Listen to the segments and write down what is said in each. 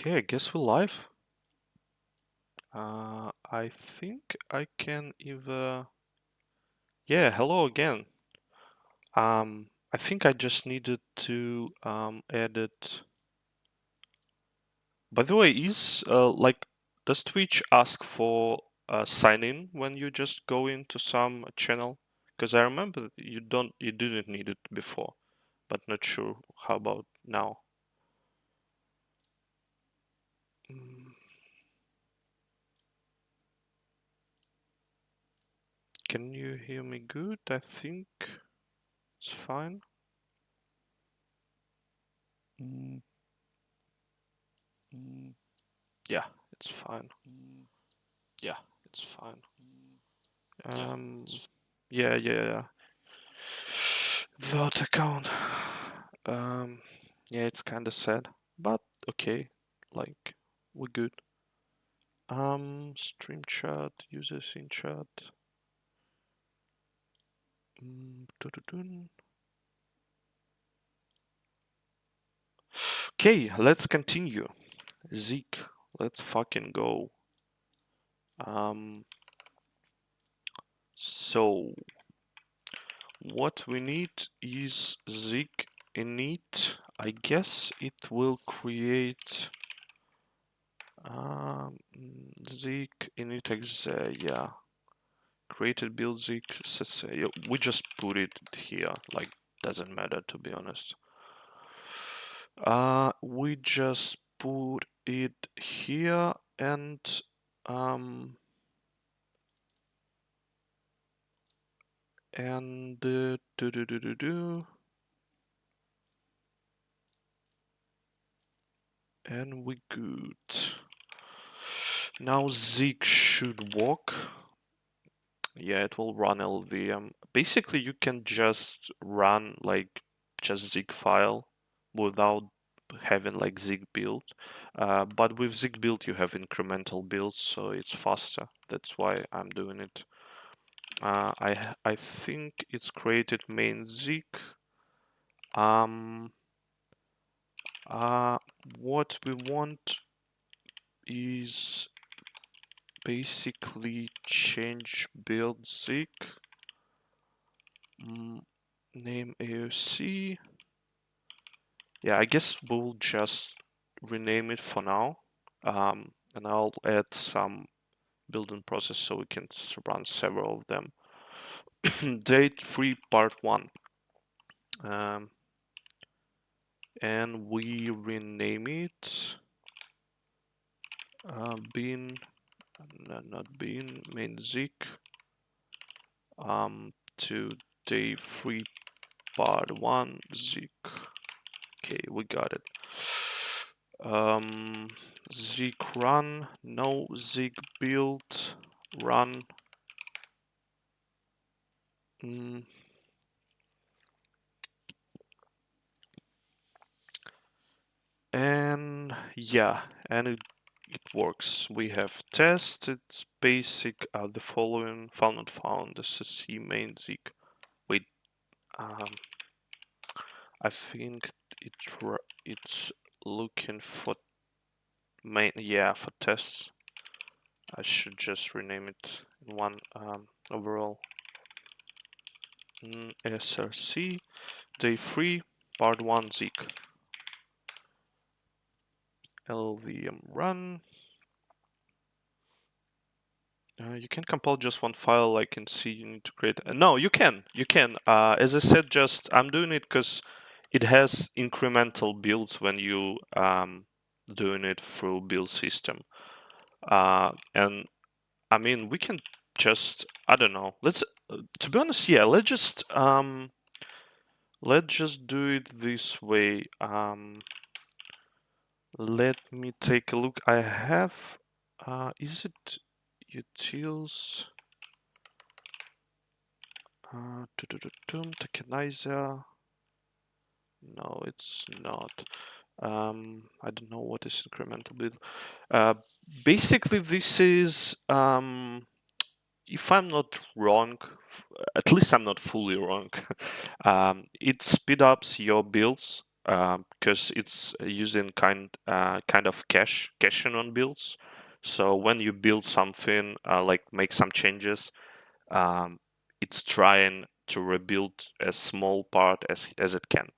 Okay, I guess we're live. I think I can either... Yeah, hello again. I think I just needed to edit... By the way, does Twitch ask for sign in when you just go into some channel? Because I remember that you didn't need it before, but not sure how about now. Can you hear me good? I think it's fine. Yeah, it's fine. Yeah, it's fine. Yeah. That account. Um, yeah, it's kind of sad, but okay. Like, we're good. Stream chat, users in chat. Dun-dun-dun. Okay, let's continue. ZIG, let's fucking go. So what we need is ZIG init. I guess it will create ZIG init yeah. Created build ZIG. We just put it here. Like, doesn't matter, to be honest. We just put it here and and we good. Now ZIG should work. Yeah, it will run LVM. Basically, you can just run like just ZIG file without having like ZIG build. But with ZIG build, you have incremental builds, so it's faster. That's why I'm doing it. I think it's created main ZIG. What we want is basically change build ZIG. Name AOC. Yeah, I guess we'll just rename it for now. And I'll add some building process so we can run several of them. Date 3 part 1. And we rename it main ZIG to day 3 part 1 ZIG. Okay, we got it. ZIG run, no ZIG build, run. And yeah, and it works. We have test, it's basic, the following, found not found, this is C main ZIG. Wait, I think it's looking for main, yeah, for tests. I should just rename it in one overall. SRC, day 3, part 1 ZIG. LVM run. You can compile just one file, like in C, you need to create... no, you can. As I said, just I'm doing it because it has incremental builds when you doing it through build system. And I mean, we can just, I don't know. Let's, to be honest, yeah, let's just do it this way. Let me take a look. I have, is it utils? Tokenizer. No, it's not. I don't know what is incremental build. Basically, this is, if I'm not wrong, at least I'm not fully wrong, it speed ups your builds because it's using kind of caching on builds. So when you build something, like make some changes, it's trying to rebuild as small part as it can.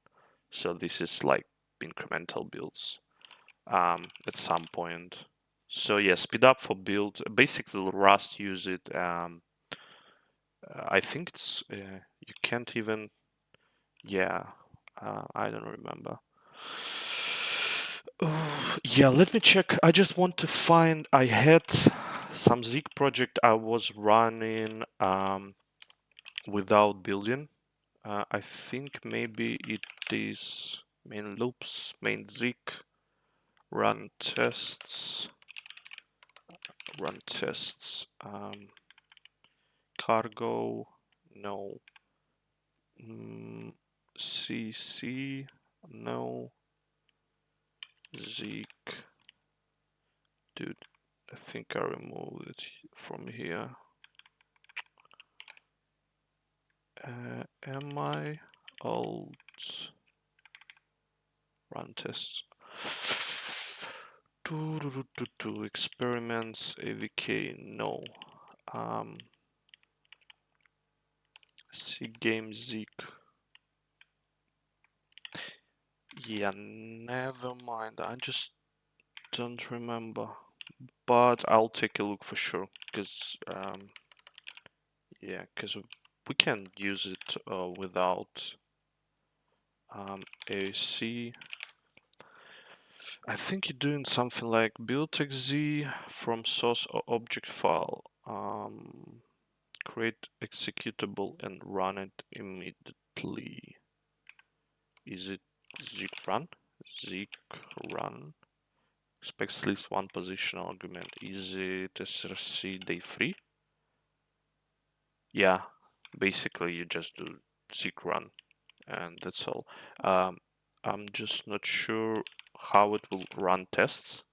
So this is like incremental builds at some point. So yeah, speed up for build. Basically, Rust use it. I think it's you can't even. Yeah, I don't remember. Yeah, let me check. I just want to find. I had some ZIG project I was running without building. I think maybe it is main loops, main ZIG, run tests, run tests, cargo, no, CC, no, ZIG, dude, I think I removed it from here. Am I alt run tests? Experiments AVK no. C game ZIG. Yeah, never mind. I just don't remember, but I'll take a look for sure. Because yeah, because we can use it without AC. I think you're doing something like build .exe from source or object file, create executable and run it immediately. Is it zig run? Zig run expects at least one position argument. Is it src day 3? Yeah, basically you just do zig run and that's all. I'm just not sure how it will run tests.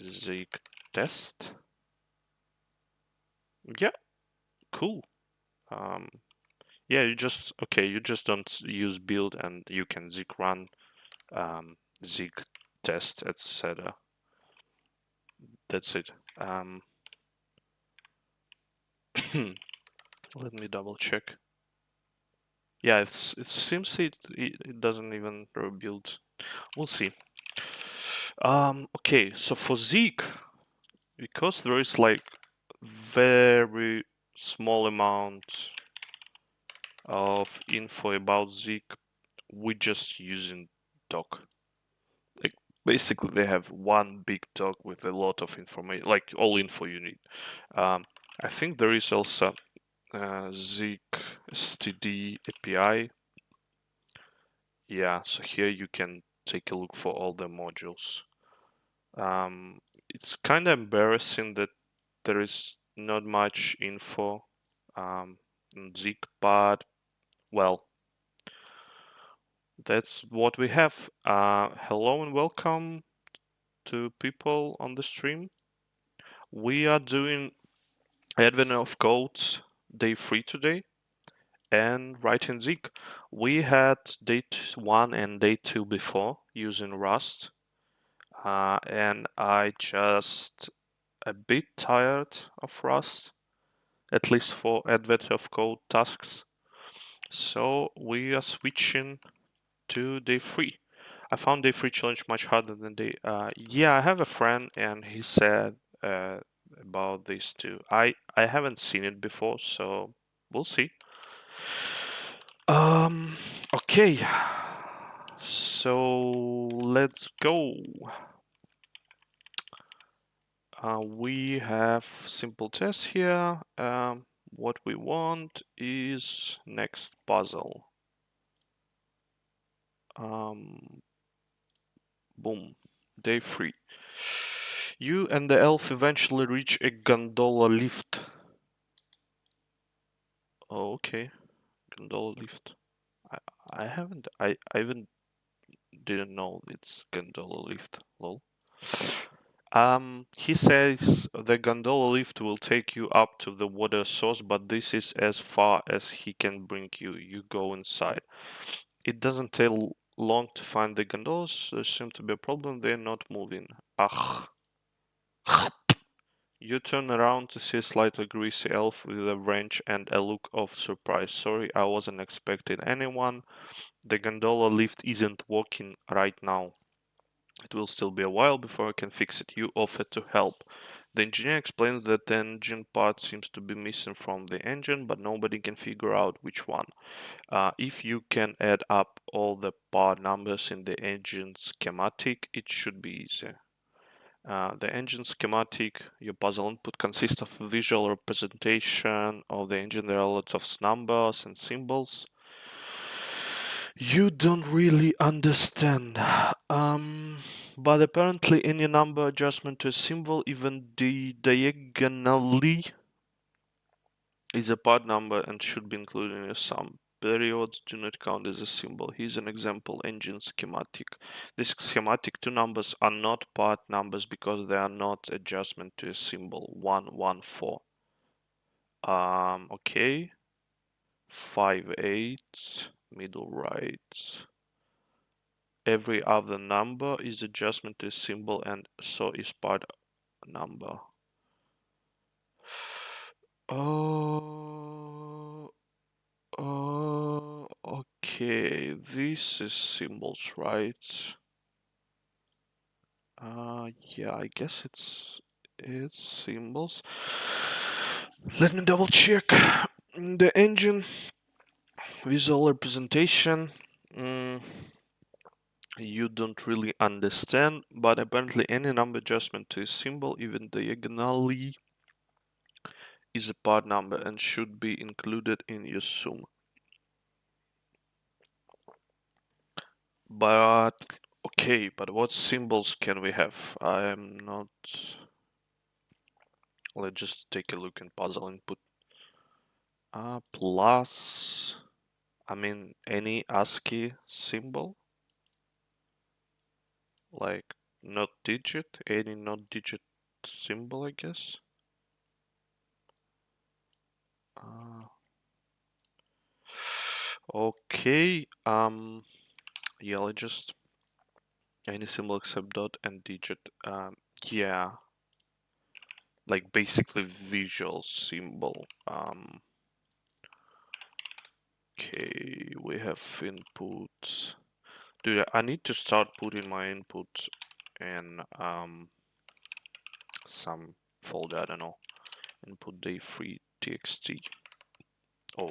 Zig test. Yeah, cool. Yeah, you just don't use build and you can zig run, zig test, etc. That's it. Let me double check. Yeah, it seems it doesn't even rebuild. We'll see. Okay, so for ZIG, because there is like very small amount of info about ZIG, we just using doc. Like basically, they have one big doc with a lot of information, like all info you need. I think there is also ZIG std API. Yeah, so here you can take a look for all the modules. It's kind of embarrassing that there is not much info in ZIG, but well, that's what we have. Hello and welcome to people on the stream. We are doing Advent of Codes day 3 today and writing ZIG. We had day 1 and day 2 before using Rust, and I just a bit tired of Rust, at least for Advent of Code tasks. So we are switching to day 3. I found day 3 challenge much harder than day. Yeah, I have a friend and he said about this too. I haven't seen it before, so we'll see. Okay, so let's go. We have simple tests here. What we want is next puzzle. Boom, day 3. You and the elf eventually reach a gondola lift. Oh, okay, gondola lift. I haven't. I even didn't know it's gondola lift. Lol. He says the gondola lift will take you up to the water source, but this is as far as he can bring you. You go inside. It doesn't take long to find the gondolas. There seems to be a problem. They're not moving. Ugh. You turn around to see a slightly greasy elf with a wrench and a look of surprise. Sorry, I wasn't expecting anyone. The gondola lift isn't working right now. It will still be a while before I can fix it. You offered to help. The engineer explains that the engine part seems to be missing from the engine, but nobody can figure out which one. If you can add up all the part numbers in the engine schematic, it should be easy. The engine schematic, your puzzle input, consists of a visual representation of the engine. There are lots of numbers and symbols. You don't really understand. But apparently any number adjustment to a symbol, even diagonally, is a part number and should be included in a sum. Periods do not count as a symbol. Here's an example engine schematic. This schematic, two numbers are not part numbers because they are not adjustment to a symbol. 1, 1, 4. Okay. 5, 8, middle right. Every other number is adjustment to a symbol and so is part number. Oh, okay. This is symbols, right? Yeah, I guess it's symbols. Let me double check. The engine visual representation. You don't really understand, but apparently any number adjustment to a symbol, even diagonally, is a part number and should be included in your sum. But okay, but what symbols can we have? I'm not. Let's just take a look in puzzle input. Plus, I mean, any ASCII symbol, like not digit, any not digit symbol, I guess. Okay. Yeah, let's just any symbol except dot and digit. Yeah, like basically visual symbol. Okay, we have inputs. Dude, I need to start putting my input in some folder. I don't know. Input day free txt. Oh,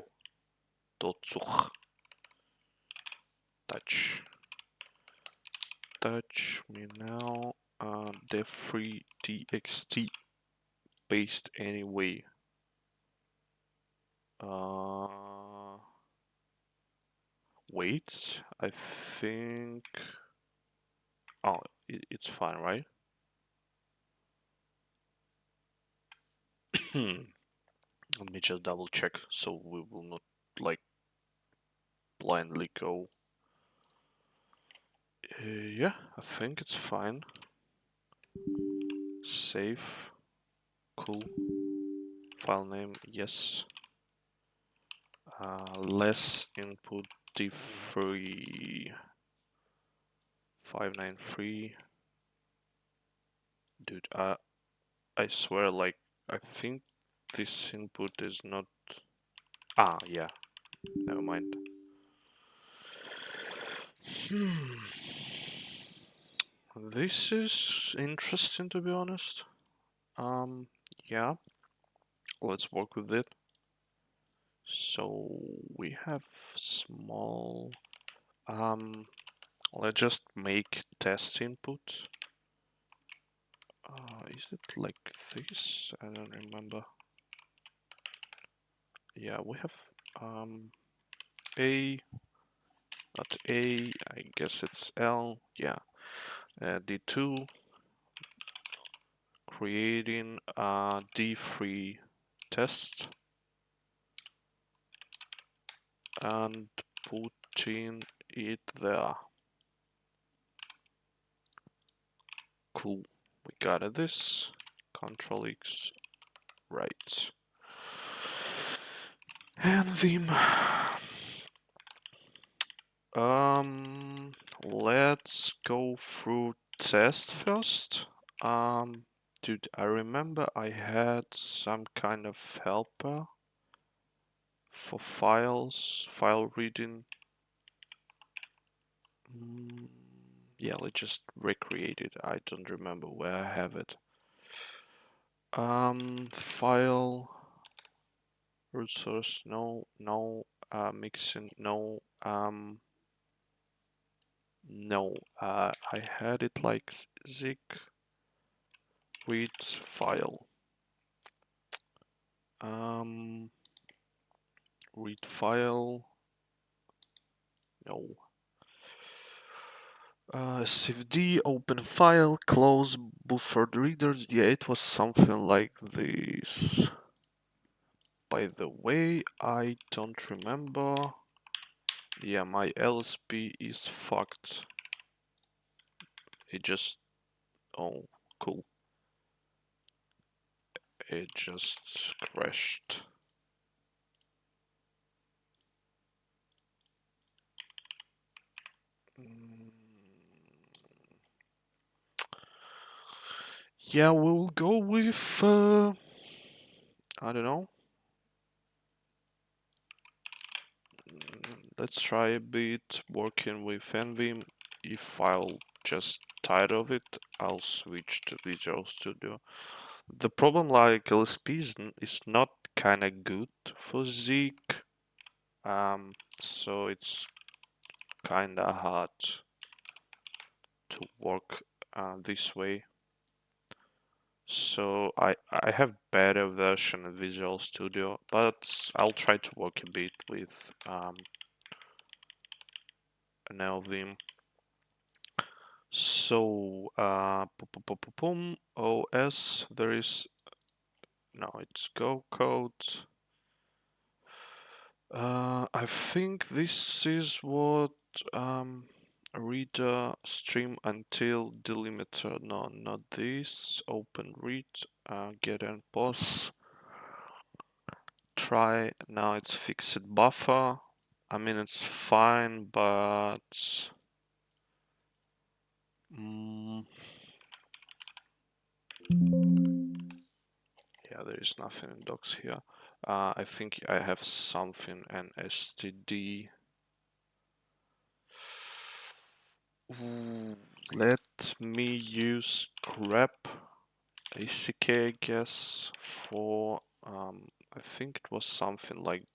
.zug. Touch me now. The free txt paste anyway. Wait, I think. Oh, it's fine, right? Let me just double check so we will not like blindly go. Yeah, I think it's fine. Save. Cool. File name, yes. Less input D3 593. Dude, I swear, like, I think this input is not. Yeah, never mind. This is interesting, to be honest. Yeah, let's work with it. So we have small. Let's just make test input. Is it like this? I don't remember. Yeah, we have A, not A, I guess it's L, yeah. D2, creating a D3 test and putting it there. Cool, we got this. Control X, right. And Vim. Let's go through test first. Dude, I remember I had some kind of helper for file reading. Yeah, let's just recreate it. I don't remember where I have it. File root source, no, mixing, no, no. I had it like zig read file. Read file, no. CFD, open file, close buffered readers. Yeah, it was something like this. By the way, I don't remember. Yeah, my LSP is fucked. It just... Oh, cool. It just crashed. Yeah, we'll go with... I don't know. Let's try a bit working with NVim. If I'll just tired of it, I'll switch to Visual Studio. The problem, like LSP is not kind of good for ZIG, so it's kind of hard to work this way. So I have better version of Visual Studio, but I'll try to work a bit with an LVM. So OS, there is no, it's Go code. I think this is what reader stream until delimiter. No, not this. Open read, get and pause. Try now. It's fixed buffer. I mean, it's fine, but yeah, there is nothing in docs here. I think I have something in std. Let me use grep ACK, I guess, for I think it was something like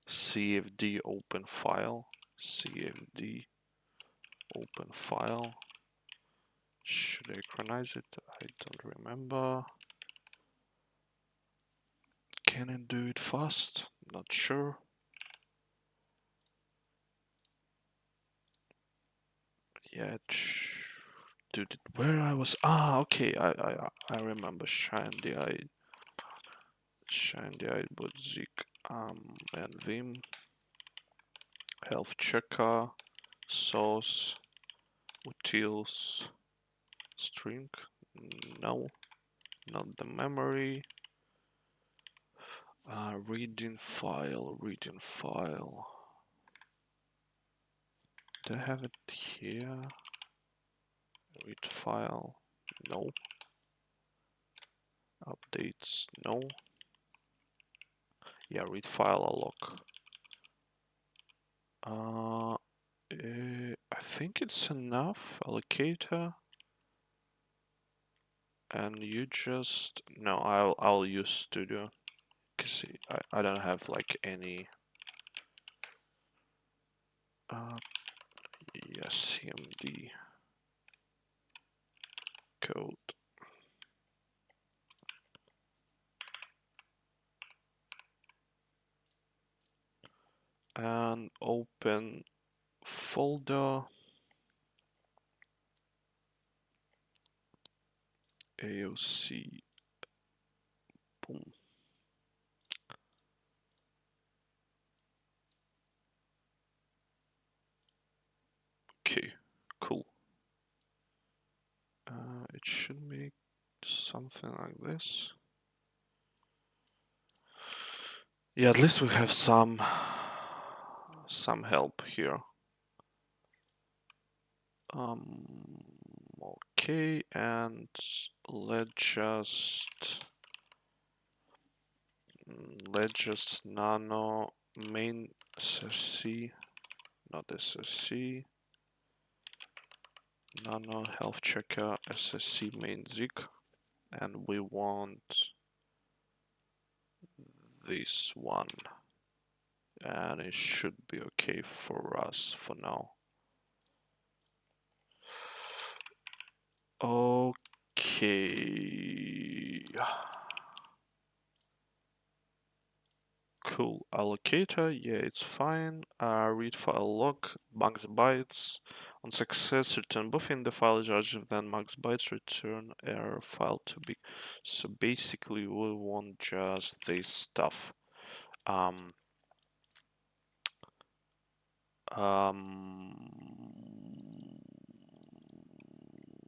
CFD open file. CFD open file. Should I synchronize it? I don't remember. Can I do it fast? Not sure. Yeah, dude, where I was? Ah, okay. I remember Shandy. I would zig and vim health checker source utils string. No, not the memory. Reading file. Do I have it here? Read file. No. Updates. No. Yeah, read file alloc. I think it's enough allocator. And you just... No, I'll use Studio. Cause I don't have like any... yes, CMD code. And open folder. AOC. Boom. Okay, cool. It should make something like this. Yeah, at least we have some help here. Okay, and let's just nano main SRC, not SRC, nano health checker SSC main ZIG, and we want this one, and it should be okay for us for now. Okay. Cool. Allocator, yeah, it's fine. Read file log, max bytes. On success, return buffering in the file larger than max bytes, return error file to be. So basically, we want just this stuff. Um,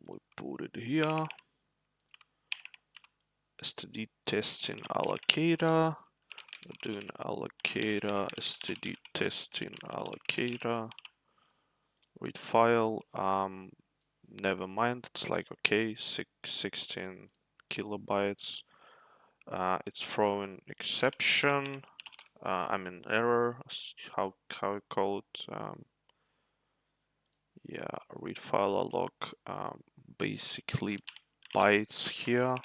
we put it here. std testing allocator. We're doing allocator, std testing allocator. Read file. Never mind. It's like okay, 16 kilobytes. It's throwing exception. I mean error. How I call it? Yeah, read file log. Basically bytes here.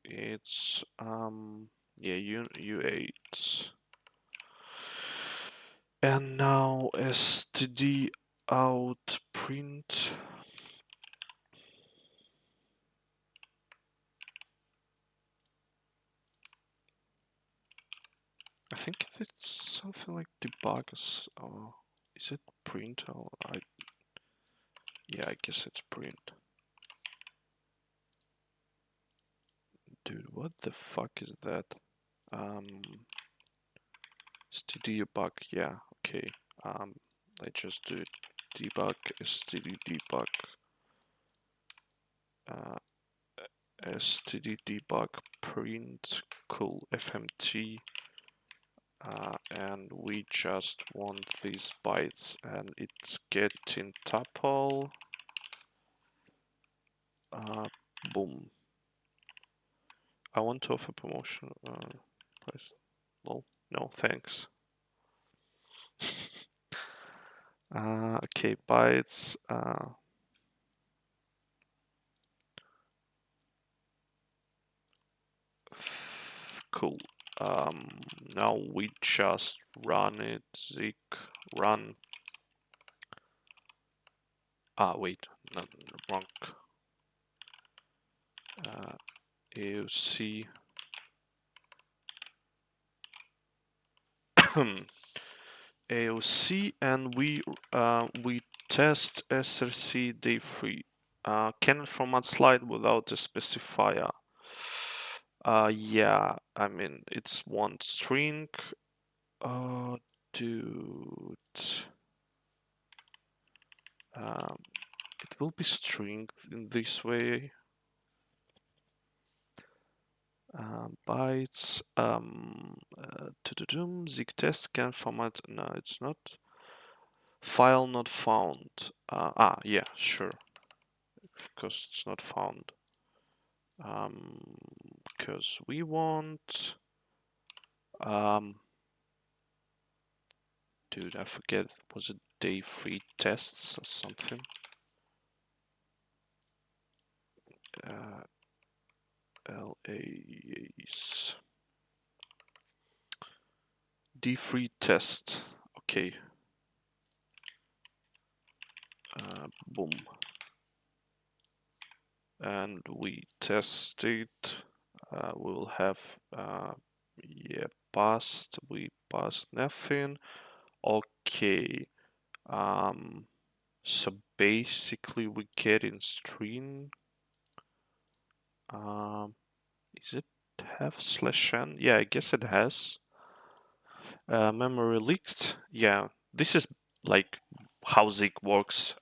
It's yeah U8. And now std out print. I think it's something like debuggers. Or is it print? Or yeah, I guess it's print. Dude, what the fuck is that? std debug. Yeah, okay. I just do it. Debug std debug. Std debug print cool fmt. And we just want these bytes, and it's getting tuple. Boom. I want to offer promotion price. Lol. No, thanks. Okay, bytes. Cool. Now we just run it. ZIG run. Wait, not wrong. AOC. AOC, and we test SRC day 3. Cannot format slide without a specifier. Yeah, I mean it's one string. Dude. It will be string in this way. Bytes. ZIG test can format. No, it's not. File not found. Yeah, sure. Because it's not found. Because we want. Dude, I forget. Was it day 3 tests or something? LAs. D3 test. Okay. Boom. And we test it. We will have yeah, passed. We passed nothing. Okay. So basically we get in string. Is it have /n? Yeah, I guess it has. Memory leaked. Yeah, this is like how ZIG works,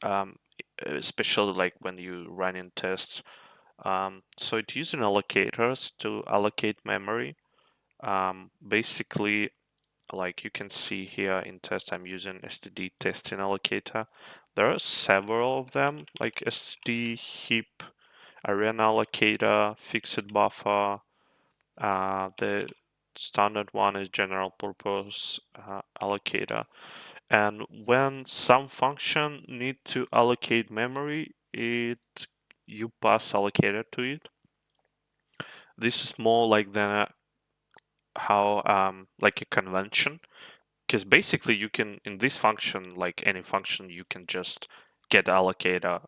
especially like when you run in tests. So it's using allocators to allocate memory. Basically, like you can see here in test, I'm using std testing allocator. There are several of them, like std heap, arena allocator, fixed buffer. The standard one is general purpose allocator. And when some function need to allocate memory, you pass allocator to it. This is more like the how like a convention, because basically you can, in this function, like any function, you can just get allocator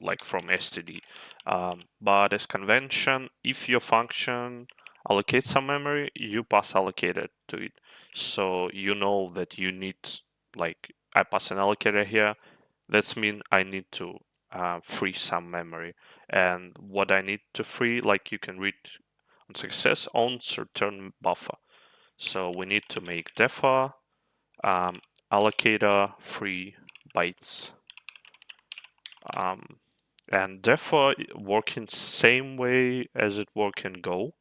like from std. But as convention, if your function allocates some memory, you pass allocator to it. So you know that you need, like, I pass an allocator here, that's mean I need to free some memory. And what I need to free, like you can read on success, owns return buffer. So we need to make defer allocator free bytes. And defer working same way as it work in Go.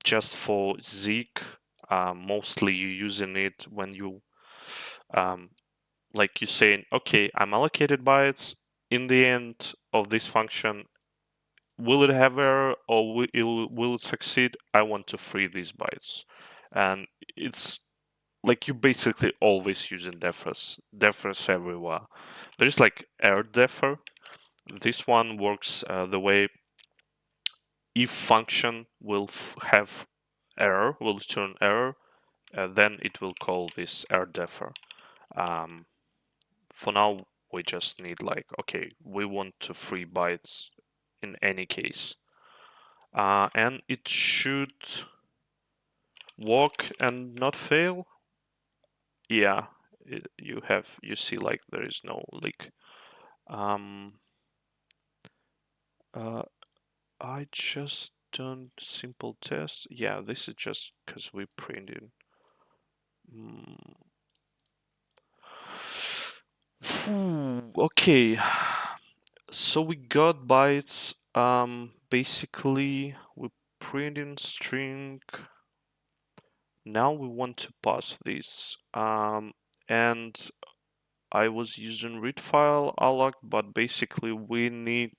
Just for ZIG, mostly you're using it when you like you're saying, okay, I'm allocated bytes. In the end of this function, will it have error or will it succeed? I want to free these bytes. And it's like you basically always using defers everywhere. There's like error defer. This one works the way if function will have error, will return error, then it will call this error defer. For now, we just need like, okay, we want to free bytes in any case. And it should work and not fail. Yeah, you see like there is no leak. Um, I just done simple test. Yeah, this is just because we printed. Okay, so we got bytes. Basically we print in string. Now we want to pass this. And I was using read file alloc, but basically we need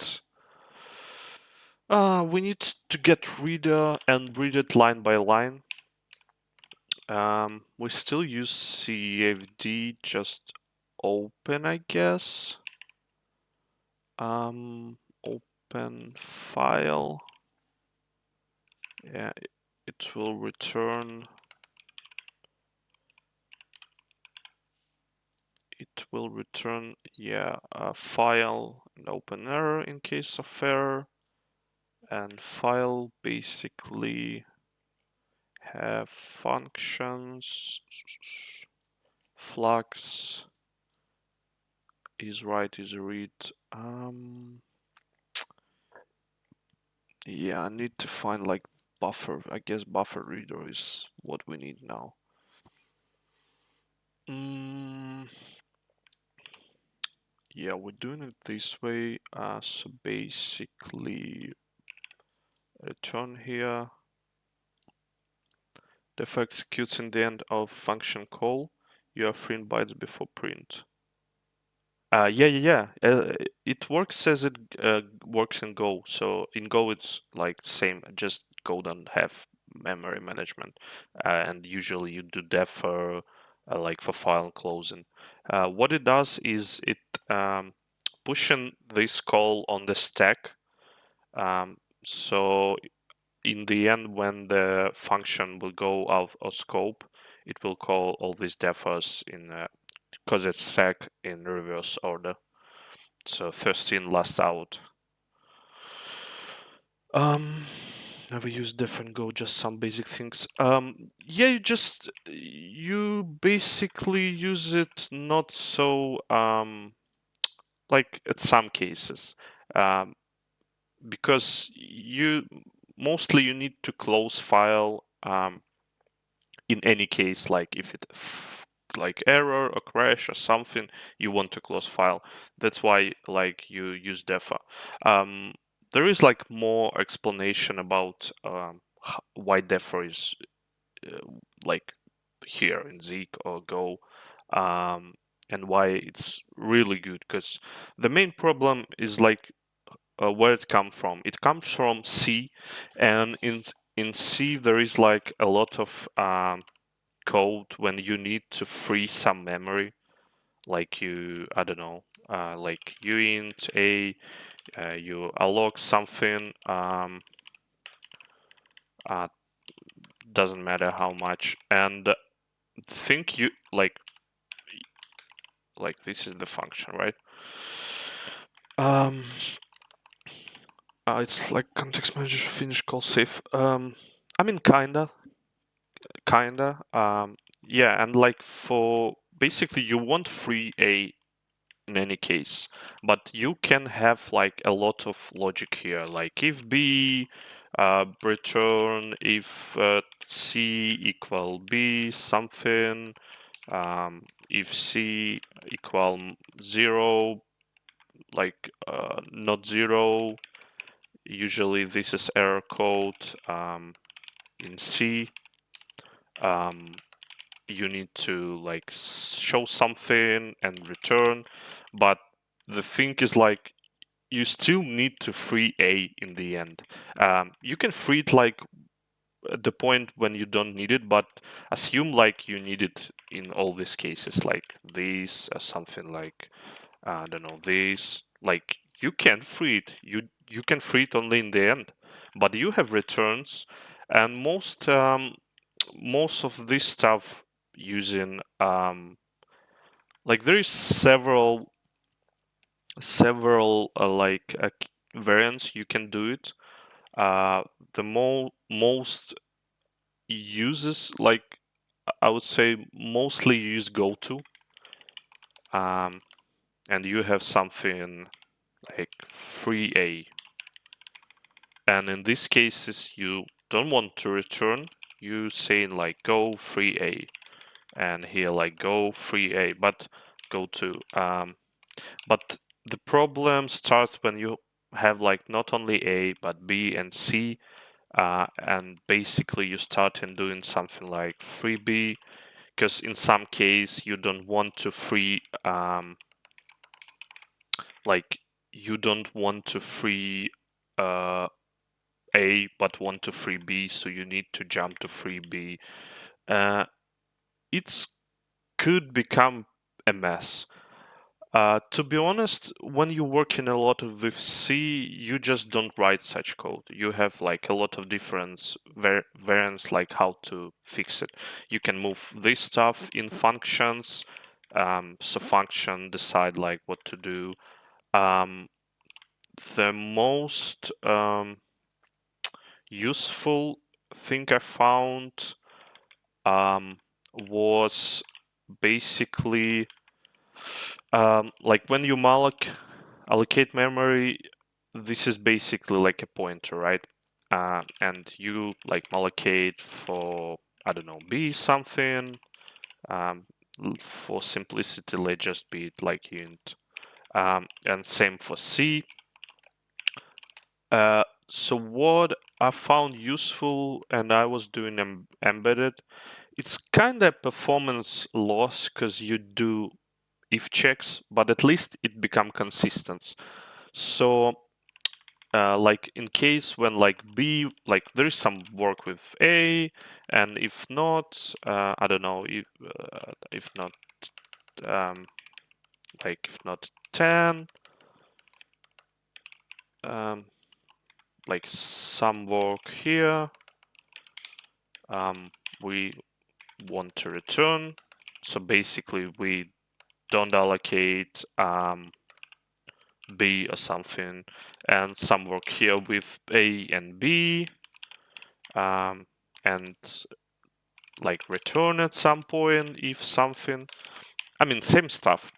to get reader and read it line by line. We still use cfd, just open, I guess. Open file. Yeah, it will return. It will return, yeah, a file and open error in case of error. And file basically have functions. Flux is write, is read. Yeah, I need to find like buffer. I guess buffer reader is what we need now. Yeah, we're doing it this way. So basically, return here. Def executes in the end of function call. You are freeing bytes before print. Yeah. It works as it works in Go. So in Go, it's like same. Just Go don't have memory management, and usually you do defer, like for file closing. What it does is it pushing this call on the stack. So in the end, when the function will go out of scope, it will call all these defers in because it's stack in reverse order. So first in, last out. Never use def and go, just some basic things. Yeah, you basically use it not so like at some cases. Because mostly you need to close file in any case, like if it like error or crash or something, you want to close file. That's why like you use defer. There is like more explanation about why defer is like here in ZIG or Go, and why it's really good. Because the main problem is like where it comes from. It comes from C, and in C there is like a lot of code when you need to free some memory, like I don't know, like you int a, you allocate something, uh, doesn't matter how much, and think you like this is the function, right? Um, it's like context manager finish call safe. I mean, kinda. Yeah, and like for basically you want free a in any case, but you can have like a lot of logic here, like if b return, if c equal b something, if c equal 0, like not 0, usually this is error code in C. You need to like show something and return, but the thing is like you still need to free a in the end. You can free it like at the point when you don't need it, but assume like you need it in all these cases, like this, something like I don't know, this. Like you can free it. You can free it only in the end, but you have returns, and most of this stuff using like there is several variants you can do it. The most uses, like I would say mostly use goto, and you have something like free a, and in these cases you don't want to return, you saying like go free a, and here like go free a, but go to but the problem starts when you have like not only a but b and c, and basically you start in doing something like free b, because in some case you don't want to free like you don't want to free a but want to free b, so you need to jump to free b. It could become a mess. To be honest, when you're working a lot with C, you just don't write such code. You have like a lot of different variants, like how to fix it. You can move this stuff in functions, so function decide like what to do. The most useful thing I found was basically like when you malloc allocate memory, this is basically like a pointer, right? And you like allocate for, I don't know, b something. Um, for simplicity, let's just be it like int. And same for C. So what I found useful, and I was doing embedded, it's kind of performance loss because you do if checks, but at least it become consistent. So like in case when like b, like there is some work with a, and if not, I don't know, if not like if not 10, like some work here, we want to return. So basically we don't allocate b or something, and some work here with a and b, and like return at some point if something. I mean, same stuff.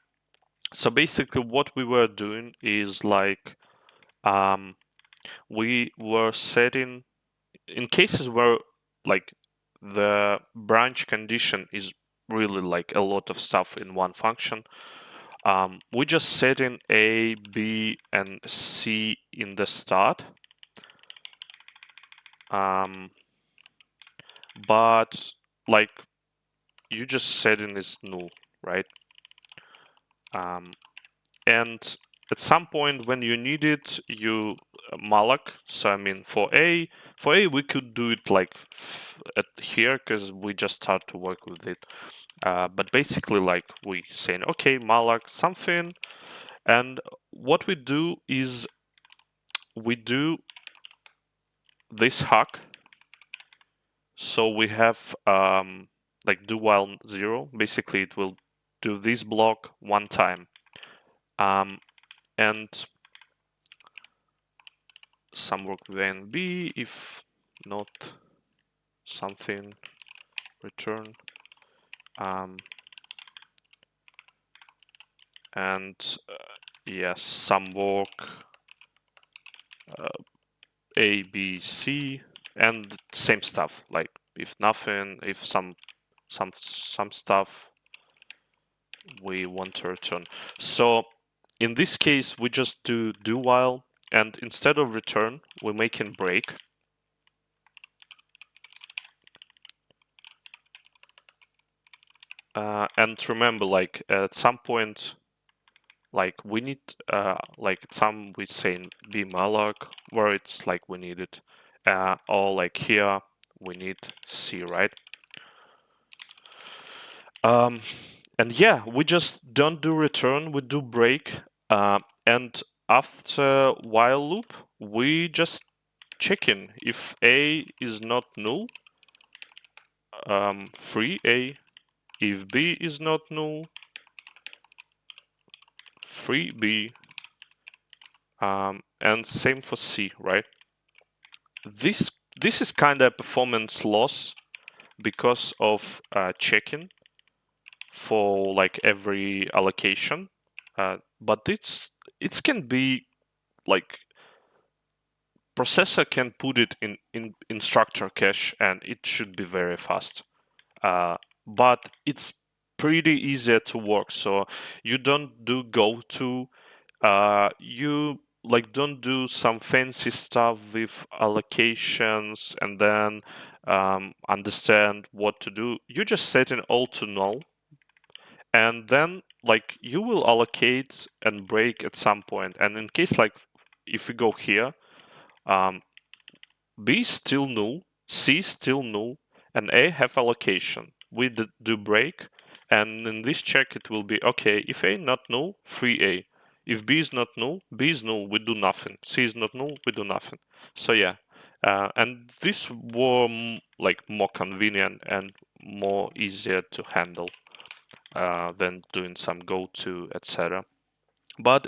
So basically what we were doing is like we were setting in cases where like the branch condition is really like a lot of stuff in one function. We just set in a, b, and c in the start. But like you just setting is null, right? And at some point when you need it, you malloc. So I mean, for A, we could do it like at here because we just start to work with it. But basically, like we saying, okay, malloc something, and what we do is we do this hack. So we have like do while 0. Basically, it will do this block one time, and some work with A and B. If not something, return. And yes, some work A, B, C, and same stuff. Like if nothing, if some stuff we want to return. So in this case, we just do while, and instead of return, we make in break. And remember, like at some point, like we need, like some we say be malloc where it's like we need it, or like here we need C, right? And yeah, we just don't do return, we do break, and after while loop, we just check in if A is not null, free A. If B is not null, free B. And same for C, right? This is kind of performance loss because of checking for like every allocation, but it can be like processor can put it in instructor cache and it should be very fast. But it's pretty easier to work. So you don't do go to, you like don't do some fancy stuff with allocations and then understand what to do. You just set it all to null, and then like you will allocate and break at some point. And in case like if we go here, B still null, C still null, and A have allocation. We do break, and in this check it will be okay. If A not null, free A. If B is not null, B is null, we do nothing. C is not null, we do nothing. So yeah, and this were like more convenient and more easier to handle than doing some go to, etc. But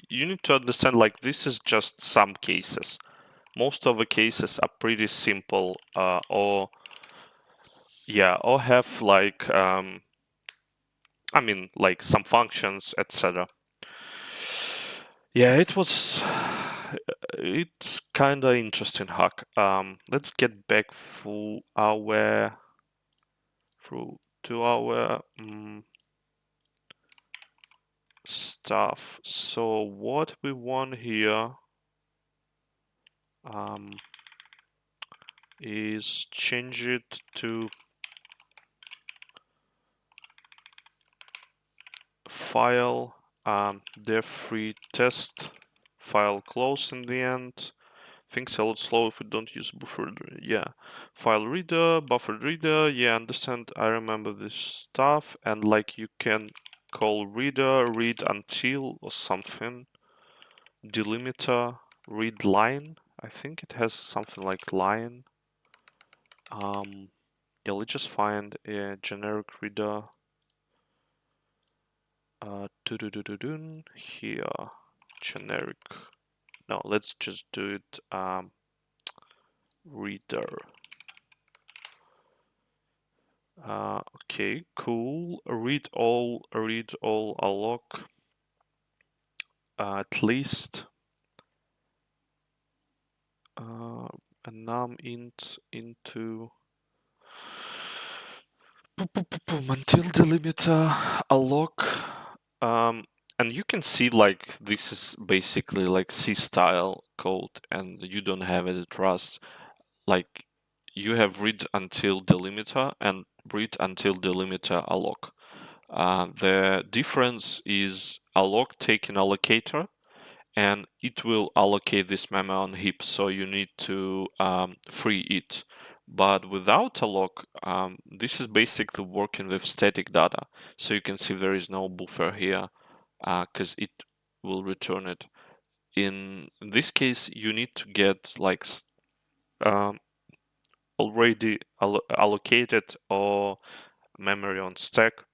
you need to understand like this is just some cases. Most of the cases are pretty simple, or have like I mean like some functions, etc. Yeah, it's kind of interesting hack. Let's get back through our stuff. So what we want here is change it to file def free test file close in the end. Things a lot slow if we don't use buffered. Yeah, file reader, buffered reader. Yeah, understand. I remember this stuff. And like you can call reader read until or something. Delimiter read line. I think it has something like line. Yeah, let's just find a generic reader. Here, generic. No, let's just do it. Reader. Okay, cool. Read all alloc. At least a num int into until delimiter alloc. And you can see like this is basically like C style code, and you don't have it at Rust. Like you have read until delimiter and read until delimiter alloc. The difference is alloc take an allocator and it will allocate this memory on heap, so you need to free it. But without alloc, this is basically working with static data. So you can see there is no buffer here because it will return it. In this case, you need to get like um, already allocated or memory on stack,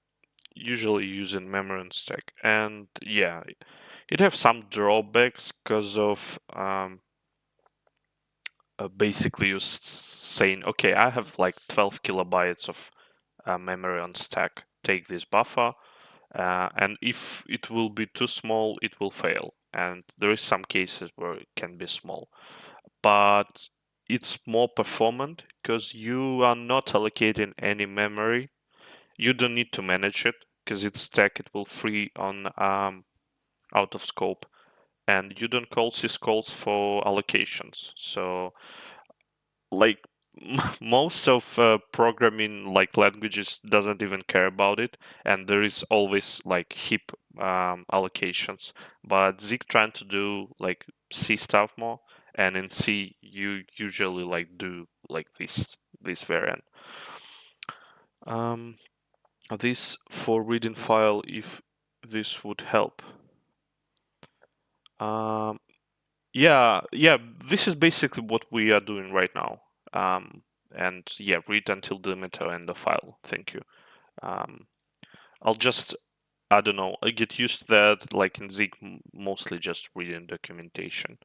usually using memory on stack. And yeah, it have some drawbacks because of basically you saying, okay, I have like 12 kilobytes of memory on stack, take this buffer, and if it will be too small, it will fail. And there is some cases where it can be small, but it's more performant because you are not allocating any memory. You don't need to manage it because it's stack, it will free on out of scope, and you don't call syscalls for allocations. So like most of programming like languages doesn't even care about it, and there is always like heap allocations, but Zig trying to do like C stuff more, and in C you usually like do like this variant. This for reading file, if this would help. um, yeah, this is basically what we are doing right now. And yeah, read until delimiter end the file. Thank you. I'll just, I don't know, I get used to that. Like in Zig, mostly just reading documentation.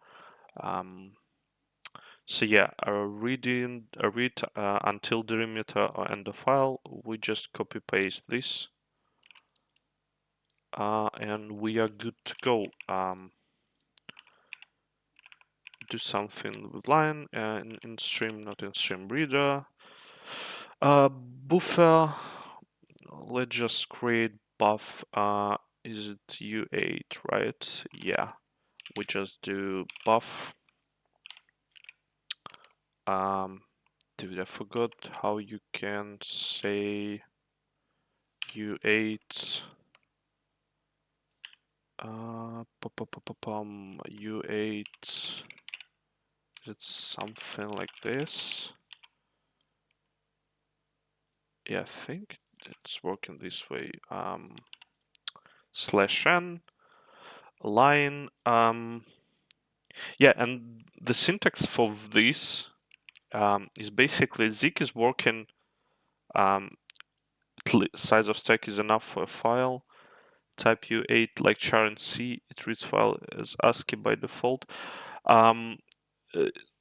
So yeah, read until delimiter or end the file. We just copy paste this, and we are good to go. Do something with line and in stream, not in stream reader. Buffer. Let's just create buff. Is it U8, right? Yeah. We just do buff. Dude, I forgot how you can say U8. U8. It's something like this. Yeah, I think it's working this way. /n line. Yeah, and the syntax for this is basically ZIG is working. Size of stack is enough for a file. Type U8 like char in C. It reads file as ASCII by default.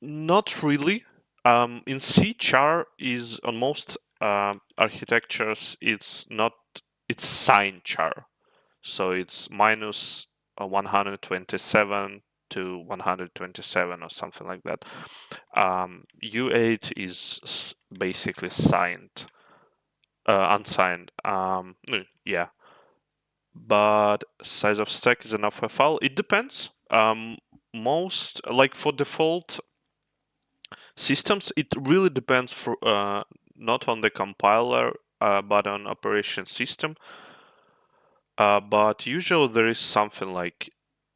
Not really. In C, char is on most architectures. It's not. It's sign char, so it's minus 127 to 127 or something like that. U8 is basically signed, unsigned. Yeah, but size of stack is enough for a file. It depends. Most like for default systems, it really depends for not on the compiler but on operation system. But usually there is something like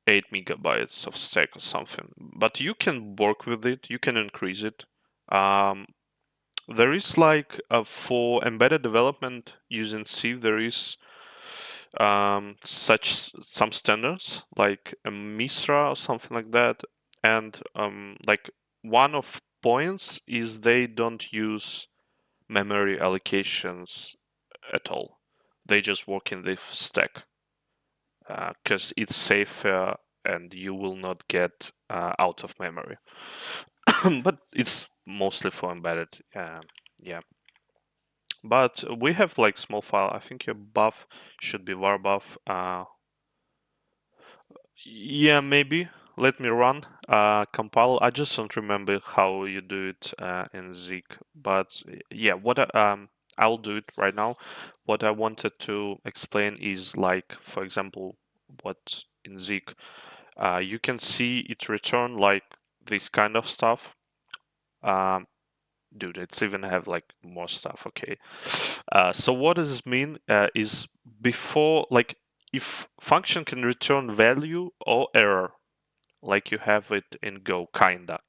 8 megabytes of stack or something. But you can work with it. You can increase it. There is like for embedded development using C, there is some standards like a Misra or something like that, and like one of points is they don't use memory allocations at all. They just work in the stack because it's safer and you will not get out of memory. But it's mostly for embedded. Yeah. But we have like small file. I think your buff should be var buff. Yeah, maybe. Let me run compile. I just don't remember how you do it in Zig. But yeah, I'll do it right now. What I wanted to explain is like, for example, what in Zig you can see it return like this kind of stuff. dude, it's even have like more stuff. Okay. So what does this mean? Is before, like, if function can return value or error, like you have it in Go, kinda.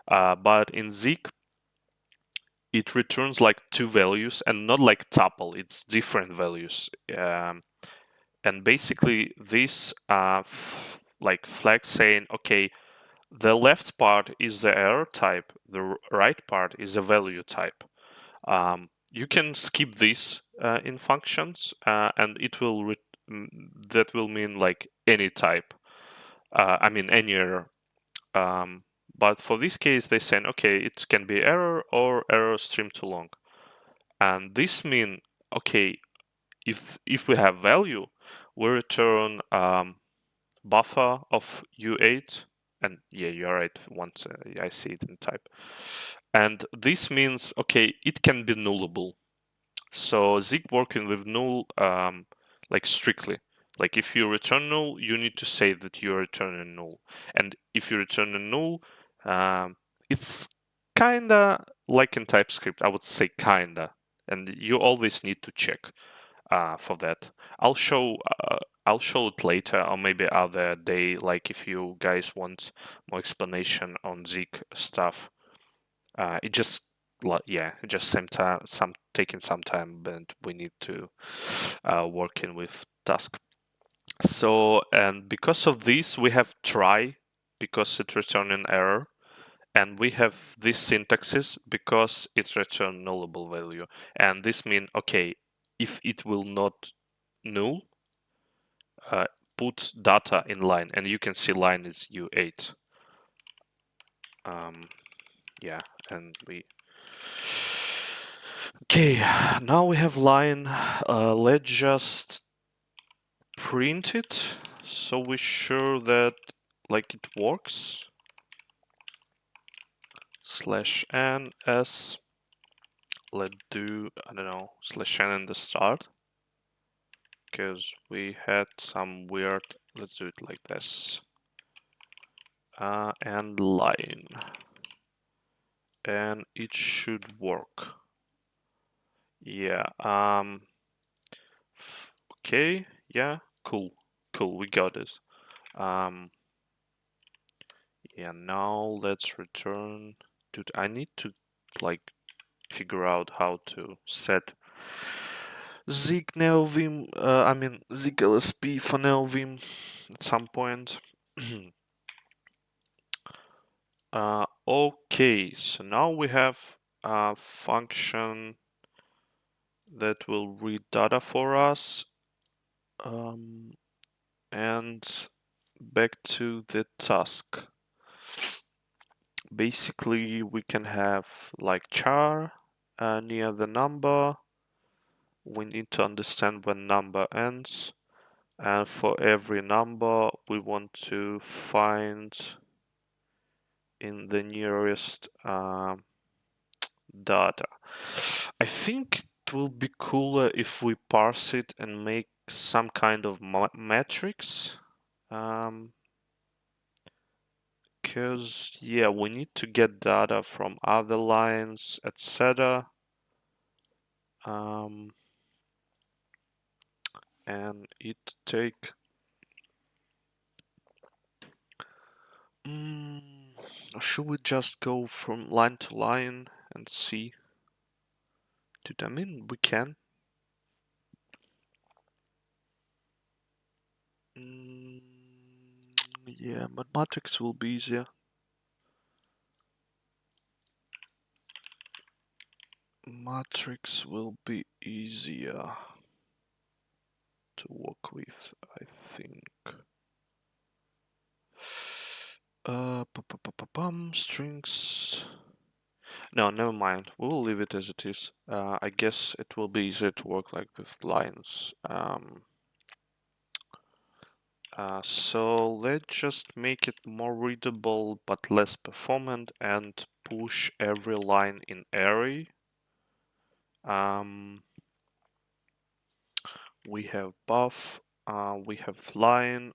But in ZIG, it returns like two values and not like tuple. It's different values. And basically, this like flag saying, okay, the left part is the error type, the right part is a value type. You can skip this in functions, and it will that will mean like any type. I mean any error. But for this case, they say, okay, it can be error or error stream too long, and this mean, okay, if we have value, we return buffer of U8, and yeah, you're right. Once I see it in type, and this means, okay, it can be nullable. So ZIG working with null, like strictly. Like if you return null, you need to say that you're returning null. And if you return a null, it's kinda like in TypeScript. I would say kinda, and you always need to check for that. I'll show it later, or maybe other day. Like if you guys want more explanation on ZIG stuff. It just yeah, just some taking some time, but we need to working with task. So, and because of this, we have try because it return an error, and we have this syntaxes because it's return nullable value, and this mean, okay, if it will not null, put data in line, and you can see line is U8. Yeah, and we okay, now we have line. Let's just print it so we're sure that like it works. /n_s. Let's do, I don't know, /n in the start, because we had some weird. Let's do it like this. And line, and it should work. Yeah. Okay. Yeah. Cool. Cool. We got this. Yeah. Now let's return. Dude, I need to like figure out how to set ZIG NeoVim. I mean ZIG LSP for NeoVim at some point. Okay. So now we have a function that will read data for us. And back to the task. Basically, we can have like char near the number. We need to understand when number ends. And for every number, we want to find in the nearest data. I think it will be cooler if we parse it and make some kind of matrix. Because yeah, we need to get data from other lines, etc. And it take should we just go from line to line and see? Dude, I mean, we can. Yeah, but matrix will be easier. Matrix will be easier to work with, I think. Strings. No, never mind. We will leave it as it is. I guess it will be easier to work like with lines. So let's just make it more readable but less performant and push every line in array. We have buff, we have line,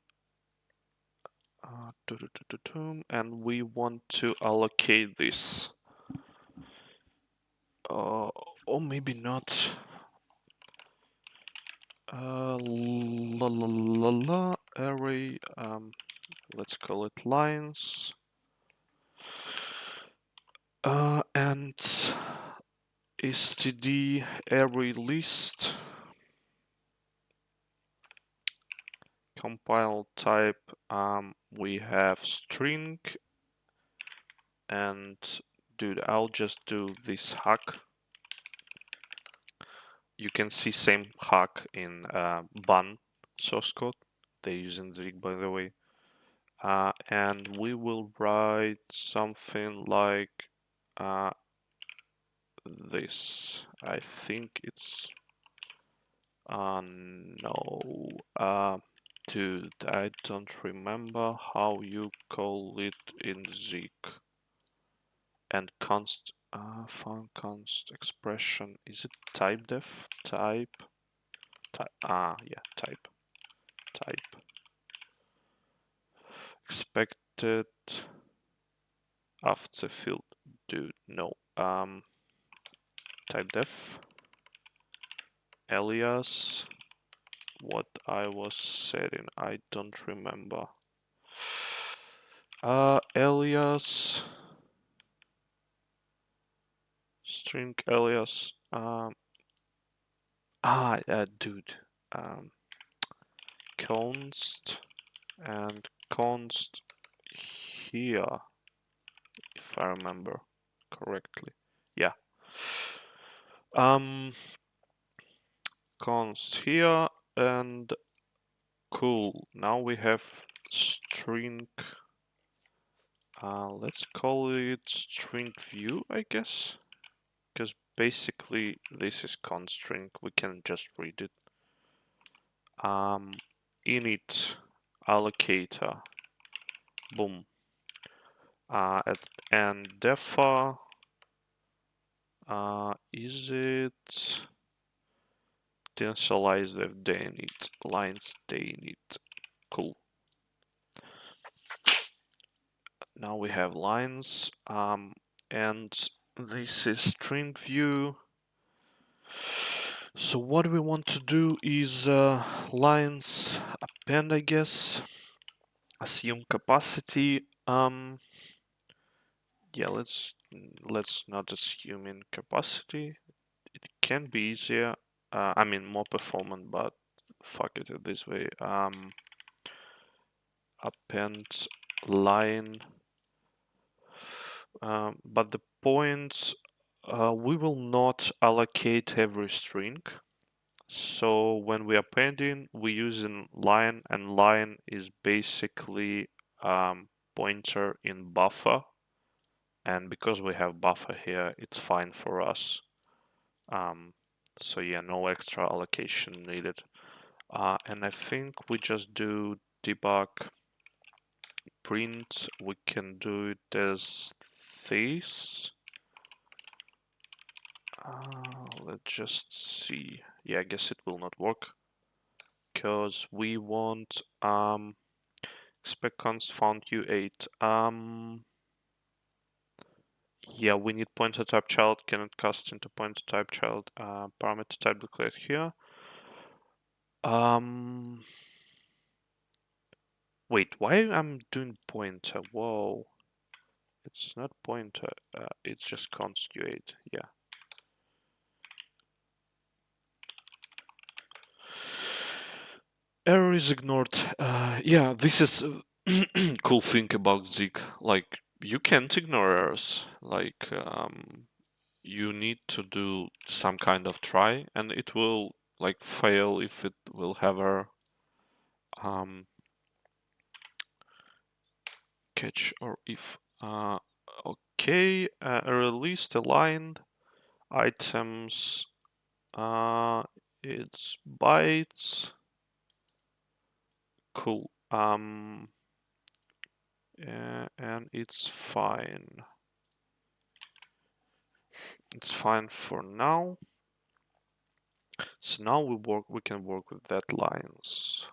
and we want to allocate this. Or maybe not. La la la la array. Let's call it lines. And std array list. Compile type. We have string. And dude, I'll just do this hack. You can see same hack in bun source code. They're using ZIG, by the way. And we will write something like this. I think it's no. Dude, I don't remember how you call it in ZIG. And const found const expression. Is it type def? Type. Yeah, type. Expected after field. Dude, no. Type def alias. What I was setting, I don't remember. Alias string alias. Dude. Const and const here, if I remember correctly. Yeah. Const here and cool. Now we have string. Let's call it string view, I guess, because basically this is const string. We can just read it. Init allocator. Boom. And defa. Is it initialize the init lines init? Cool. Now we have lines, and this is string view. So what we want to do is lines append, I guess. Assume capacity. Yeah, let's not assume in capacity. It can be easier. I mean more performant, but fuck it this way. Append line. But the points, we will not allocate every string. So when we are appending, we using line, and line is basically pointer in buffer. And because we have buffer here, it's fine for us. So yeah, no extra allocation needed. And I think we just do debug print. We can do it as this. Let's just see. Yeah, I guess it will not work because we want expect const found u8. Yeah, we need pointer type child cannot cast into pointer type child parameter type declared here. Wait, why I'm doing pointer? Whoa, it's not pointer. It's just const u8. Yeah. Error is ignored. Yeah, this is cool thing about ZIG. Like, you can't ignore errors. Like, you need to do some kind of try, and it will like fail if it will have error. Catch or if. Okay, released aligned items. It's bytes. Cool. And it's fine. It's fine for now. So now we can work with that lines.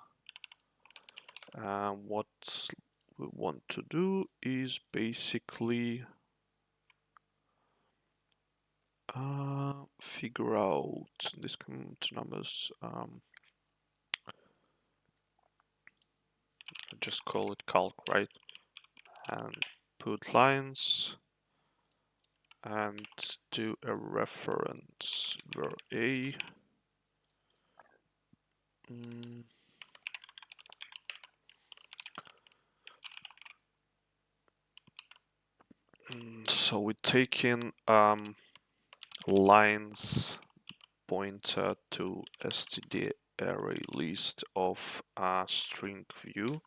What we want to do is basically Figure out these numbers. Just call it calc, right? And put lines and do a reference where a so we take in lines pointer to std array list of string view,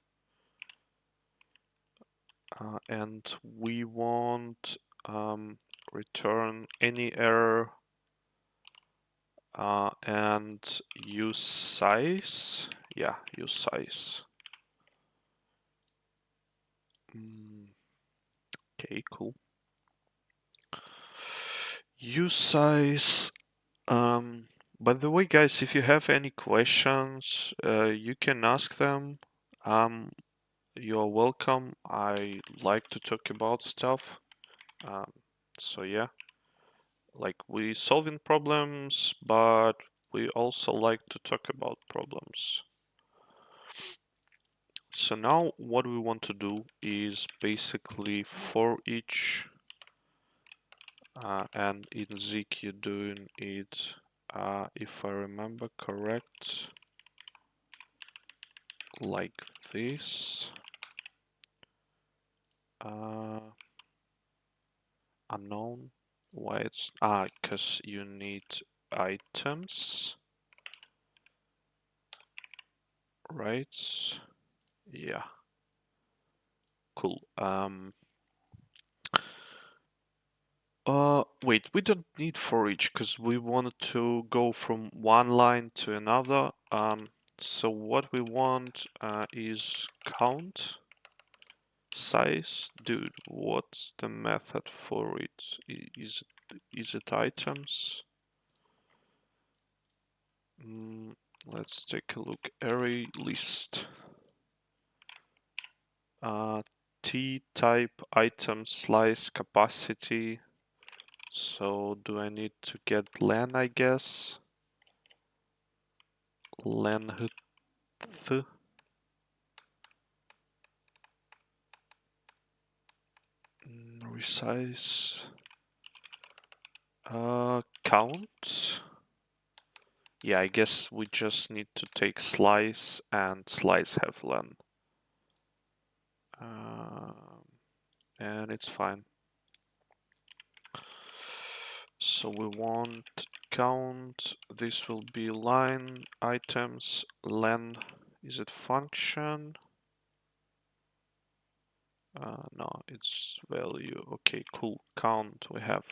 and we want return any error and use size. Yeah, use size. Okay, cool. Use size. By the way, guys, if you have any questions, you can ask them. You're welcome. I like to talk about stuff. So yeah, like we solving problems, but we also like to talk about problems. So now what we want to do is basically for each, and in ZIG you're doing it, if I remember correct, like this. Unknown. Why it's because you need items, right? Yeah. Cool. Wait, we don't need for each because we wanted to go from one line to another. So what we want is count size. Dude, what's the method for it? Is it items? Let's take a look. Array list. T type item slice capacity. So do I need to get len, I guess? Length. Resize. Count. Yeah, I guess we just need to take slice and slice have len. And it's fine. So we want count, this will be line, items, len, is it function? No, it's value. Okay, cool. Count we have.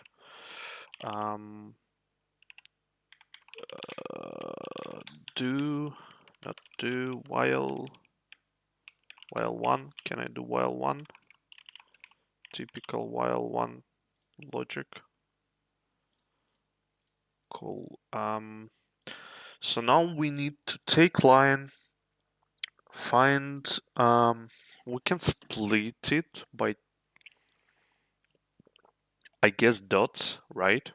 Not do, while one. Can I do while one? Typical while one logic. Cool. So now we need to take line, find, we can split it by, I guess, dots, right?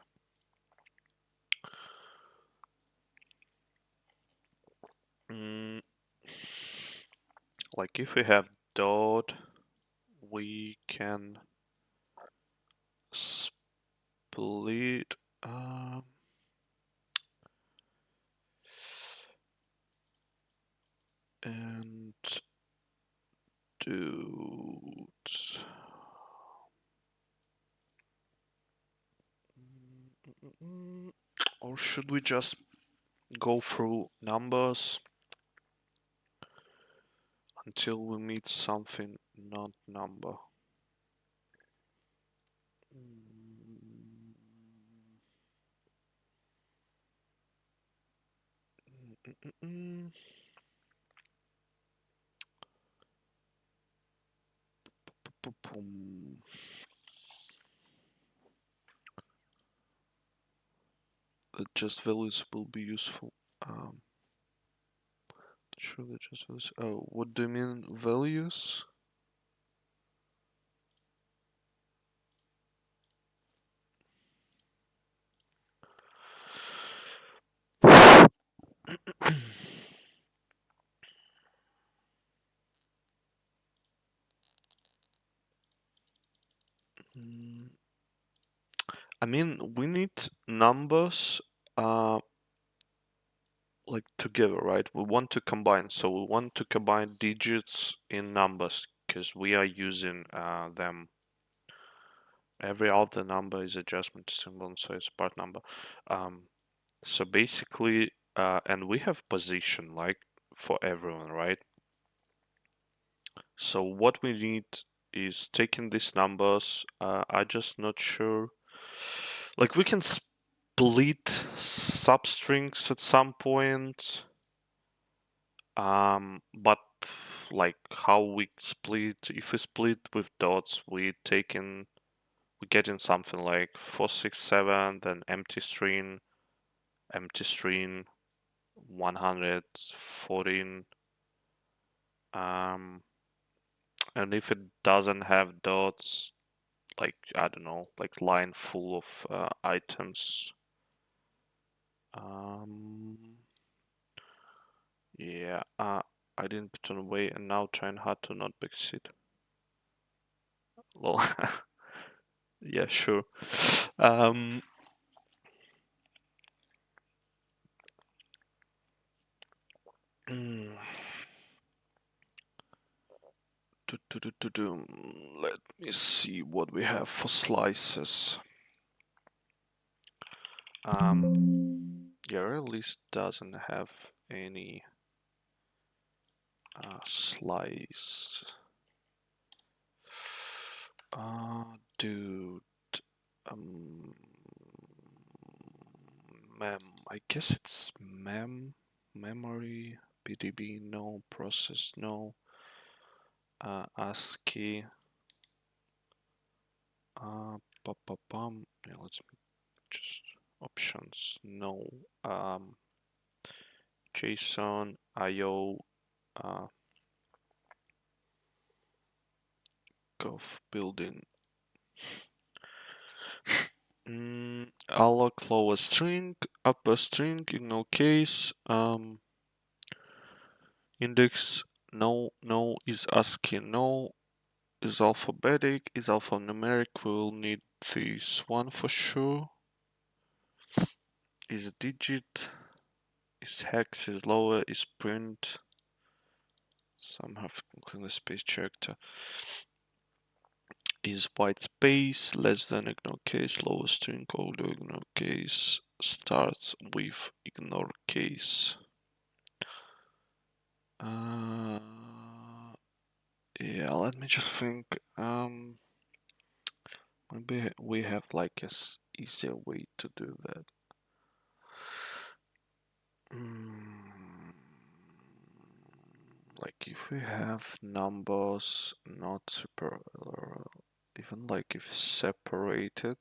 Like if we have dot, we can split, and do, or should we just go through numbers until we meet something not number? Just values will be useful. Sure, that just values. Oh, what do you mean values? I mean, we need numbers like together, right? We want to combine, so we want to combine digits in numbers because we are using them. Every other number is adjustment to symbol, so it's part number. So basically, and we have position like for everyone, right? So what we need is taking these numbers. I just not sure. Like we can split substrings at some point. But like how we split, if we split with dots, we getting something like 467, then empty string 114. And if it doesn't have dots, like I don't know, like line full of items. Yeah, I didn't put on away and now trying hard to not backseat. Lol. Yeah, sure. Um, mm, let me see what we have for slices. Yeah, at least doesn't have any slice. Dude, um, mem. I guess it's memory, PDB, no, process, no, ASCII, yeah, let's just options, no, JSON, IO, gov building. Alloc lower string, upper string, in no case, index, no is ASCII, no is alphabetic, is alphanumeric, we'll need this one for sure. Is digit, is hex, is lower, is print, somehow including the space character. Is white space, less than ignore case, lower string, older ignore case, starts with ignore case. Yeah, let me just think. Maybe we have like a easier way to do that. Like if we have numbers not super, even like if separated.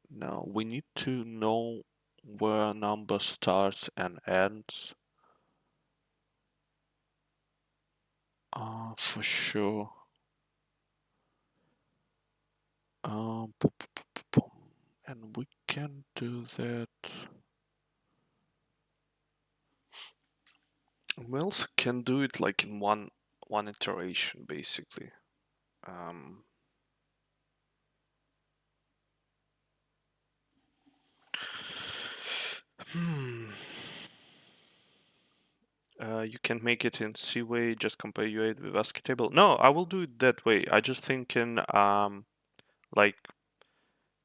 No, we need to know where a number starts and ends. For sure. And we can do that. We also can do it like in one iteration, basically. You can make it in C way, just compare U8 with ASCII table. No, I will do it that way. I just thinking like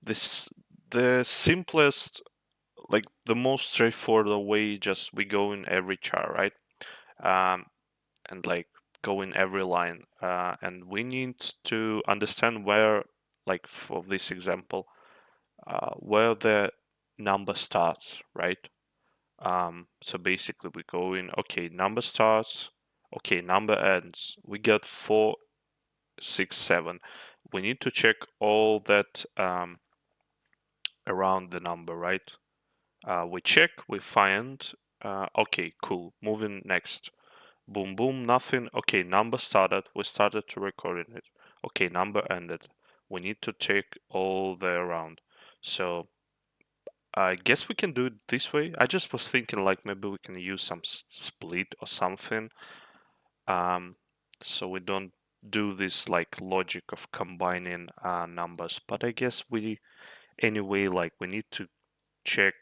this the simplest, like the most straightforward way, just we go in every char, right? And like go in every line. And we need to understand where, like for this example, where the number starts, right? So basically we go in, okay, number starts, okay, number ends. We got 4, 6, 7. We need to check all that around the number, right? We check, we find, okay, cool, moving next. Boom, boom, nothing. Okay, number started, we started to recording it. Okay, number ended. We need to check all the around. So I guess we can do it this way. I just was thinking like maybe we can use some split or something. so we don't do this like logic of combining numbers. But I guess we anyway, like we need to check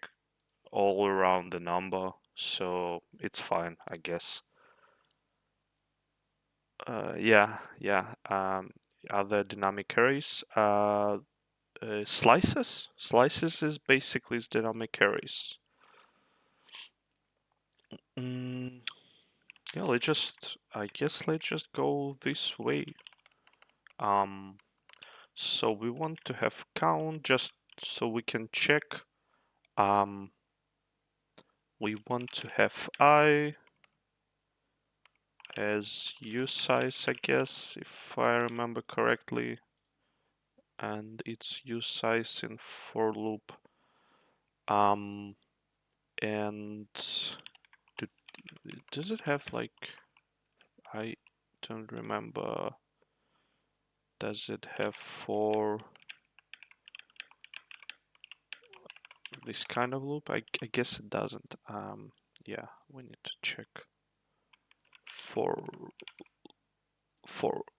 all around the number, so it's fine, I guess. Yeah. Other dynamic arrays. Slices. Slices is basically dynamic arrays. Yeah, I guess let's just go this way. So we want to have count just so we can check. We want to have I as usize, I guess, if I remember correctly, and it's usize in for loop. And does it have like, I don't remember. Does it have for this kind of loop? I guess it doesn't. Yeah, we need to check for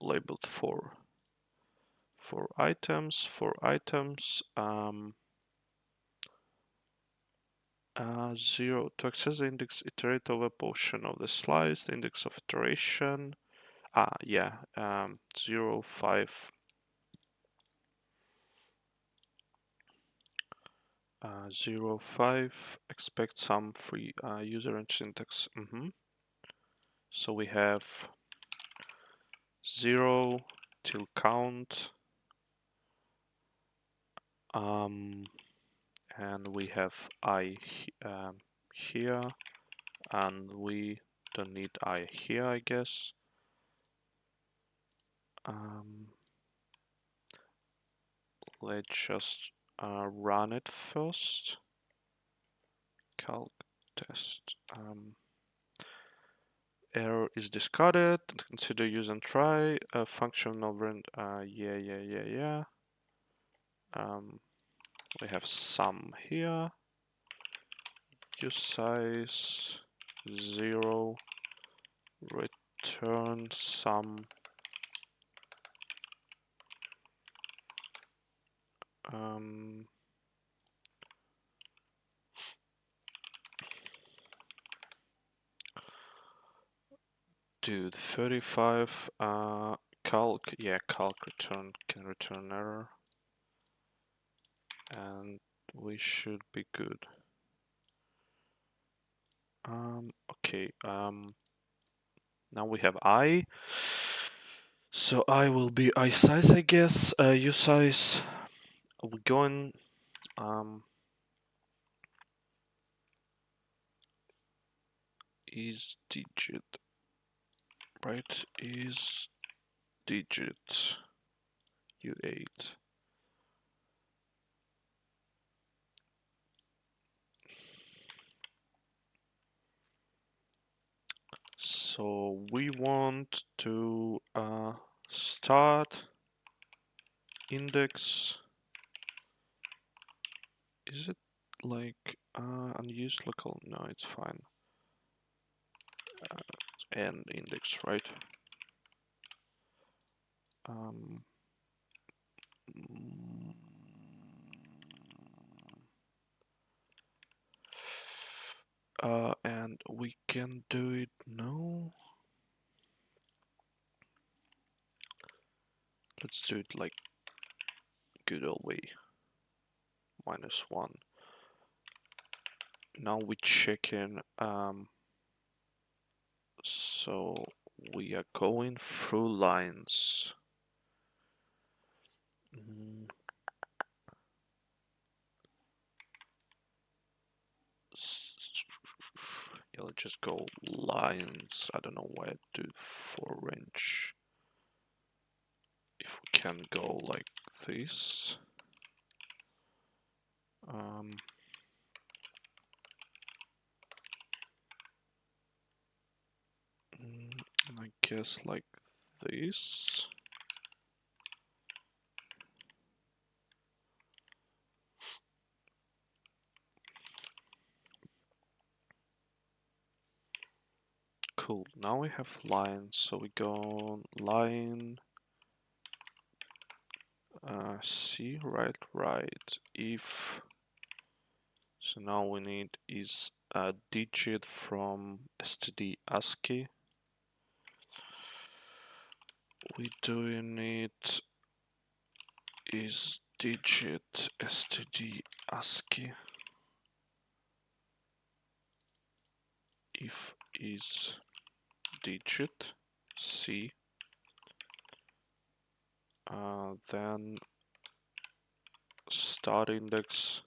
labeled for items. Zero to access the index, iterate over portion of the slice. The index of iteration. Yeah. 0, 5. 0, 5. Expect some free user and syntax. So we have 0 till count. And we have I here, and we don't need I here, I guess. Let's just run it first. Calc test. Error is discarded. Consider use and try. Function over. Yeah. We have some here. Use size 0. Return some. Dude, 35 calc, yeah, calc can return error, and we should be good. Okay, now we have I, so I will be I size, I guess. U size, we going is digit, right? Is digit U8. So we want to start index. Is it like unused local? No, it's fine. And index, right? And we can do it now. Let's do it like good old way. -1. Now we check in. So we are going through lines. Yeah, let's just go lines. I don't know why I do for range. If we can go like this. I guess like this. cool. Now we have lines, so we go line C, right, if. So now we need is a digit from std ASCII. We do need is digit std ASCII if is digit C, then start index.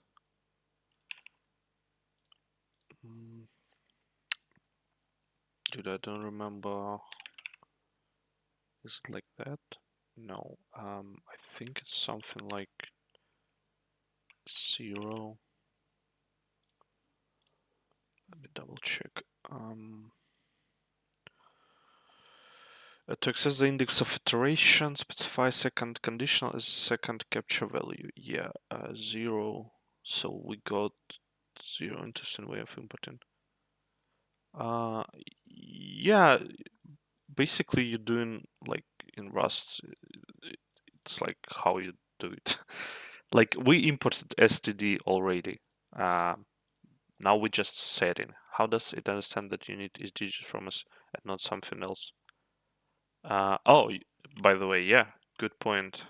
Dude, I don't remember. Is it like that? No. I think it's something like 0. Let me double check. To access the index of iteration, specify second conditional as second capture value. Yeah, 0. So we got 0. Interesting way of importing. Yeah, basically you're doing like in Rust. It's like how you do it. Like we imported std already. Now we just setting. How does it understand that you need is digit from us and not something else? Oh, by the way, yeah, good point.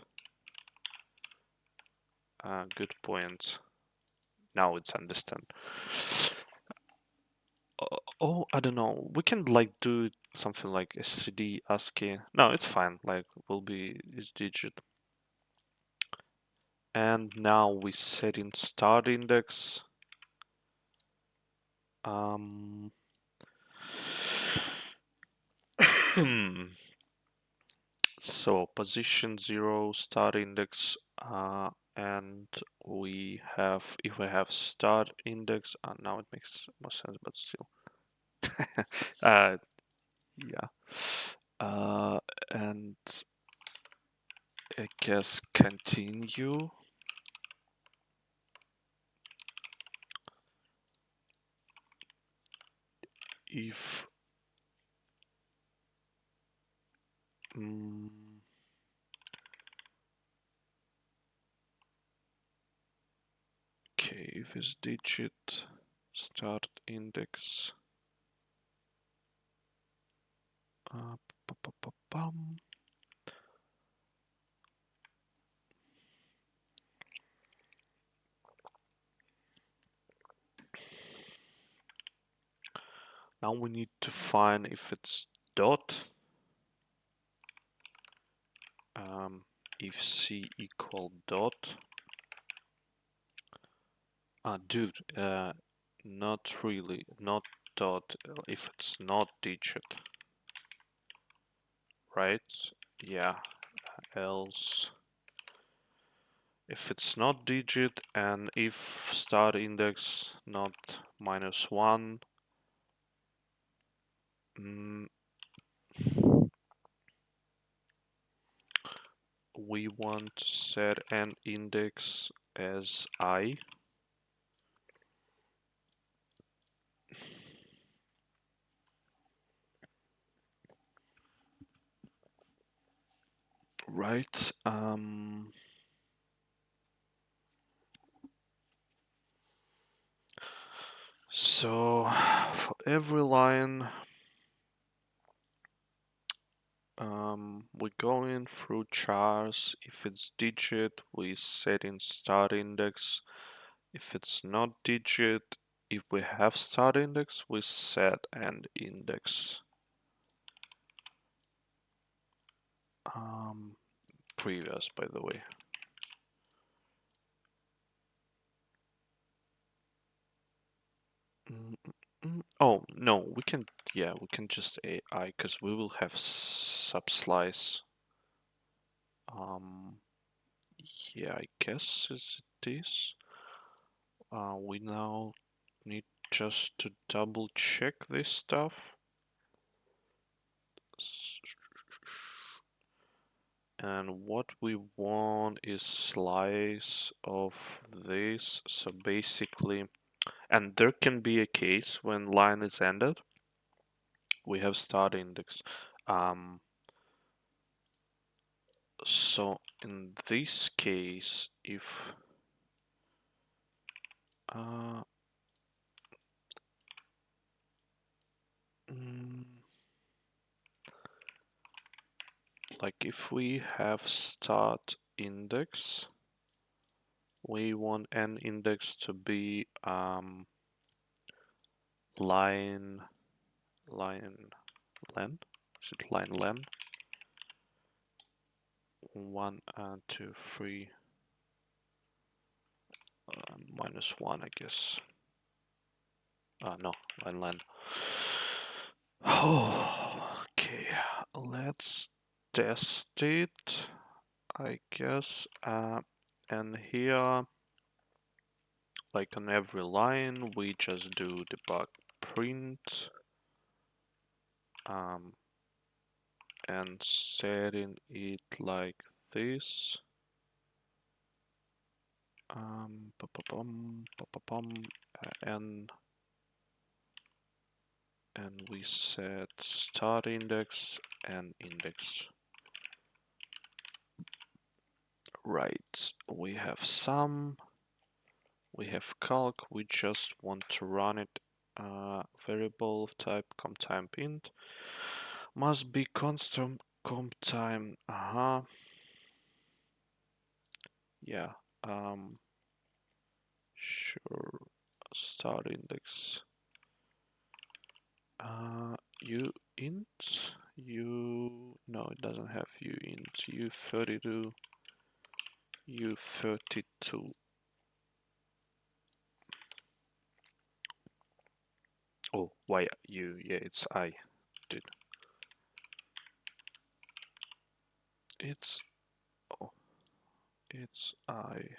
Good point. Now it's understand. Oh, I don't know. We can like do something like std ASCII. No, it's fine. Like will be is digit. And now we set in start index. So position 0 start index, and we have if we have start index, now it makes more sense, but still, yeah, and I guess continue. If okay, if is digit start index. Now we need to find if it's dot. If C equal dot. Dude, not really, not dot, if it's not digit, right? Yeah, else if it's not digit and if start index not -1, we want to set an index as I. Right. So for every line, we're going through chars. If it's digit, we set in start index. If it's not digit, if we have start index, we set end index. Previous, by the way. Oh no, we can. Yeah, we can just AI because we will have sub slice. Yeah, I guess is it this. We now need just to double check this stuff. And what we want is slice of this. So basically, and there can be a case when line is ended. we have start index. So in this case, if mm, like if we have start index, we want an index to be line len. Is it line len? 1 and 2 3 -1, I guess. No, line len. Oh, okay, let's test it, I guess. And here, like on every line, we just do debug print and setting it like this. And we set start index and index. Right, we have sum, we have calc, we just want to run it. Variable of type comTime int must be constant comTime. Yeah. Sure. Start index. U int. No, it doesn't have U int. U32. U32. Oh, why U? Yeah, it's I. Dude. It's I.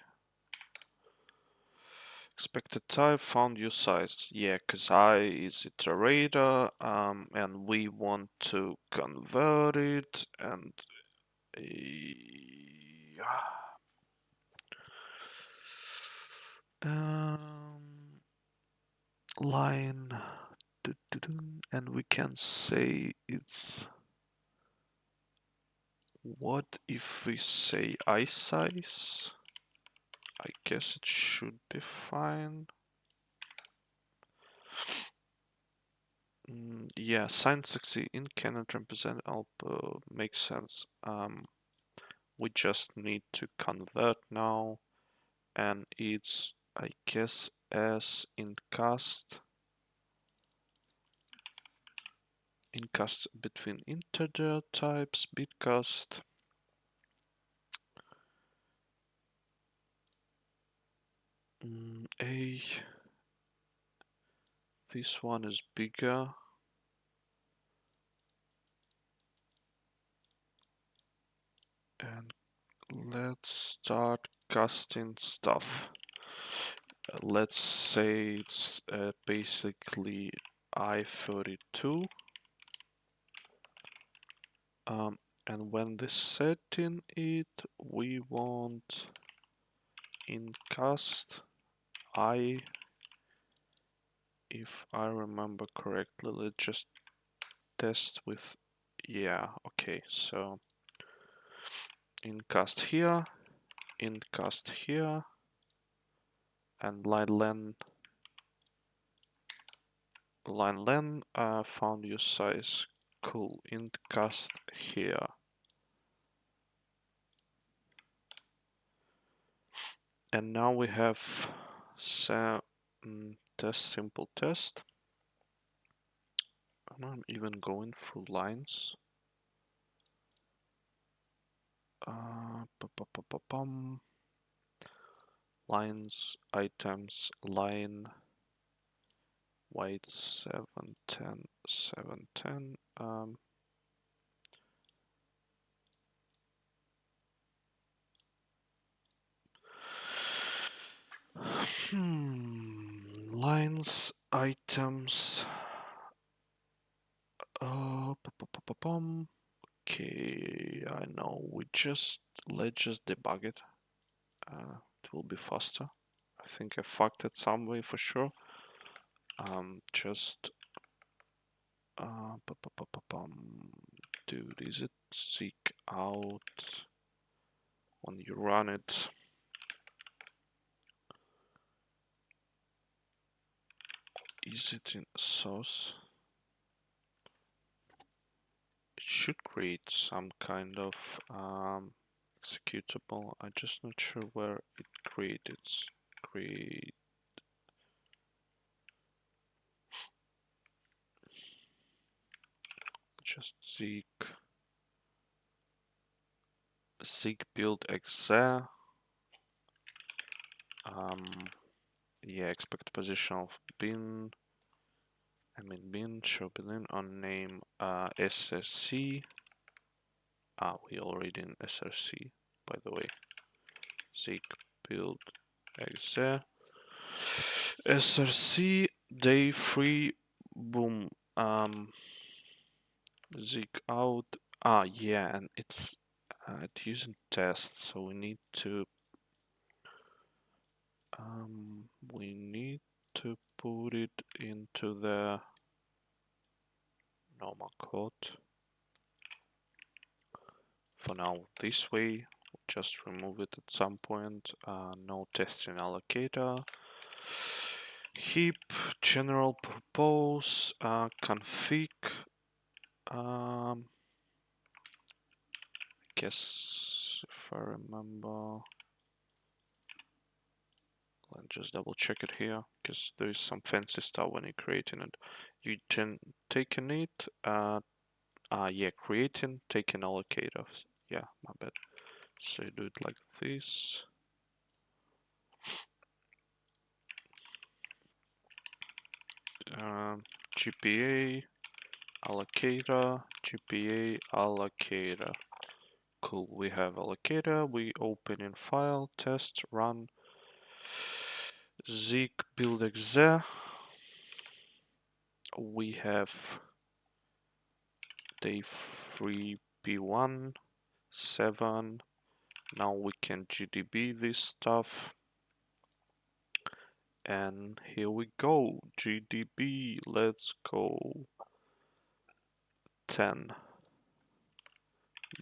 Expected type, found use size. Yeah, because I is iterator, and we want to convert it, and line, and we can say it's, what if we say I size? I guess it should be fine. Yeah, syntax in cannot represent output makes sense. We just need to convert now, and it's, I guess, as in cast between integer types, bitcast. A, this one is bigger. And let's start casting stuff. Let's say it's basically I32. And when this setting it, we want in cast I, if I remember correctly. Let's just test with, yeah, okay, so in cast here, in cast here, and line len found use size. Cool, int cast here. And now we have simple test. I'm even going through lines. Lines, items, line, white 710, 710. Lines, items. Okay, I know. Let's just debug it. It will be faster. I think I fucked it some way for sure. Just Dude, is it seek out when you run it? Is it in source? It should create some kind of executable. I'm just not sure where it created. Create just zig build exe. Yeah, expect position of bin. Bin show bin on name src. We already in src, by the way. Zig build exe. src day 3 boom. Zig out. Yeah, and it's using test, so we need to put it into the normal code. For now, this way, just remove it at some point. No testing allocator. Heap general purpose config. Guess if I remember, let's just double check it here because there is some fancy stuff when you're creating it. You can taking it. Yeah, creating taking allocators. Yeah, my bad. So you do it like this. GPA allocator, GPA allocator. Cool, we have allocator, we open in file, test, run, zig build exe. We have day 3 p1 7. Now we can GDB this stuff. And here we go, GDB, let's go. 10.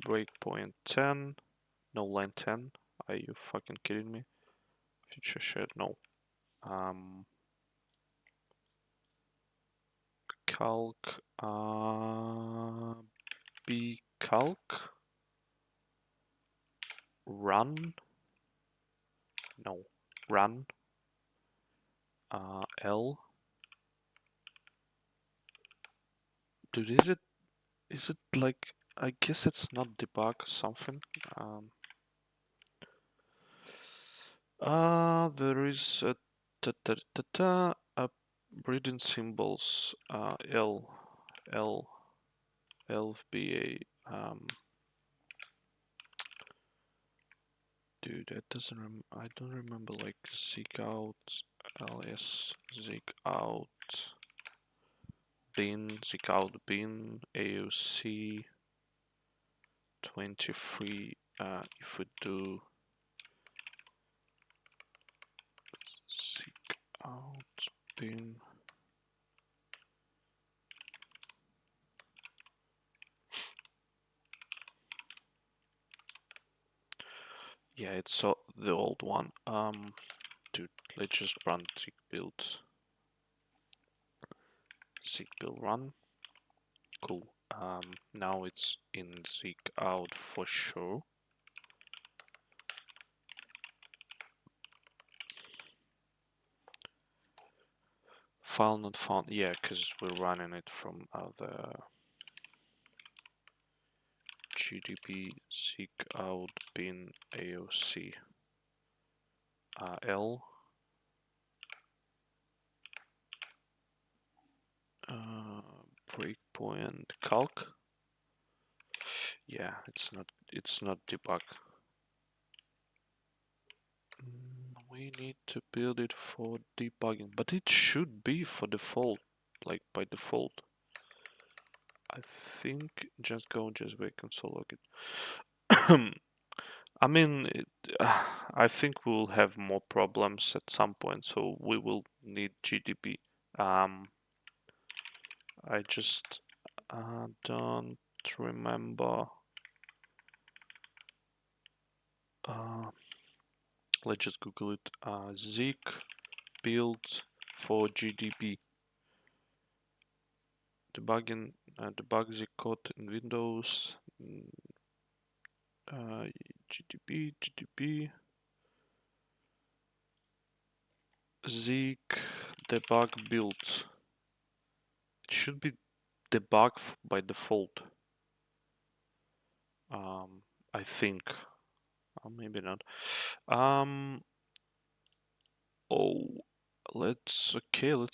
Breakpoint 10. No, line 10. Are you fucking kidding me? Future shared, no. Calc, B calc. Run. No, run. L. Dude, is it like, I guess it's not debug or something. There is a breeding symbols, L, LFBA, dude, that doesn't I don't remember like zig out, ls, zig out, bin, AOC, 23, if we do zig out, bin, yeah, it's the old one. Dude, let's just run zig build run. Cool. Now it's in zig out for sure. File not found. Yeah, because we're running it from the GDB zig out bin AOC L. Breakpoint calc. Yeah, it's not debug. We need to build it for debugging, but it should be for default, like by default. I think just go console login. I mean, I think we'll have more problems at some point, so we will need GDB. I just Don't remember. Let's just Google it. ZIG build for GDB. Debug the code in Windows. GDB, ZIG debug build. It should be debug by default. I think. Or maybe not. Oh, let's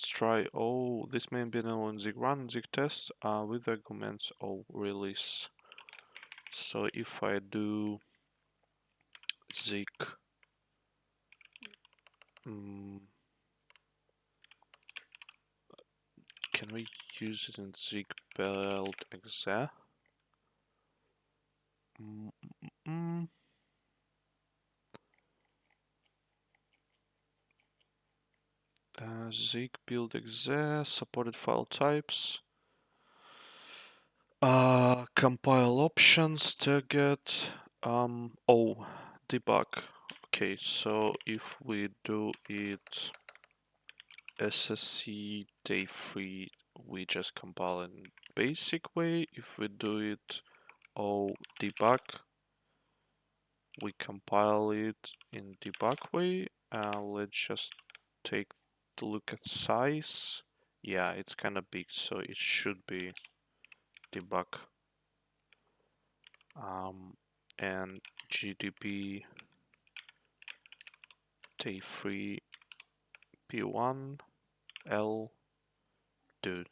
try. Oh, this may be now on ZIG run, ZIG test with arguments of release. So if I do ZIG, can we use it in ZIG build exe? ZIG build exe, supported file types. Compile options, target, oh, debug. Okay, so if we do it SSC day 3, we just compile in basic way. If we do it debug, we compile it in debug way. Let's just take a look at size. Yeah, it's kind of big, so it should be debug. And GDB day 3 P1 L dude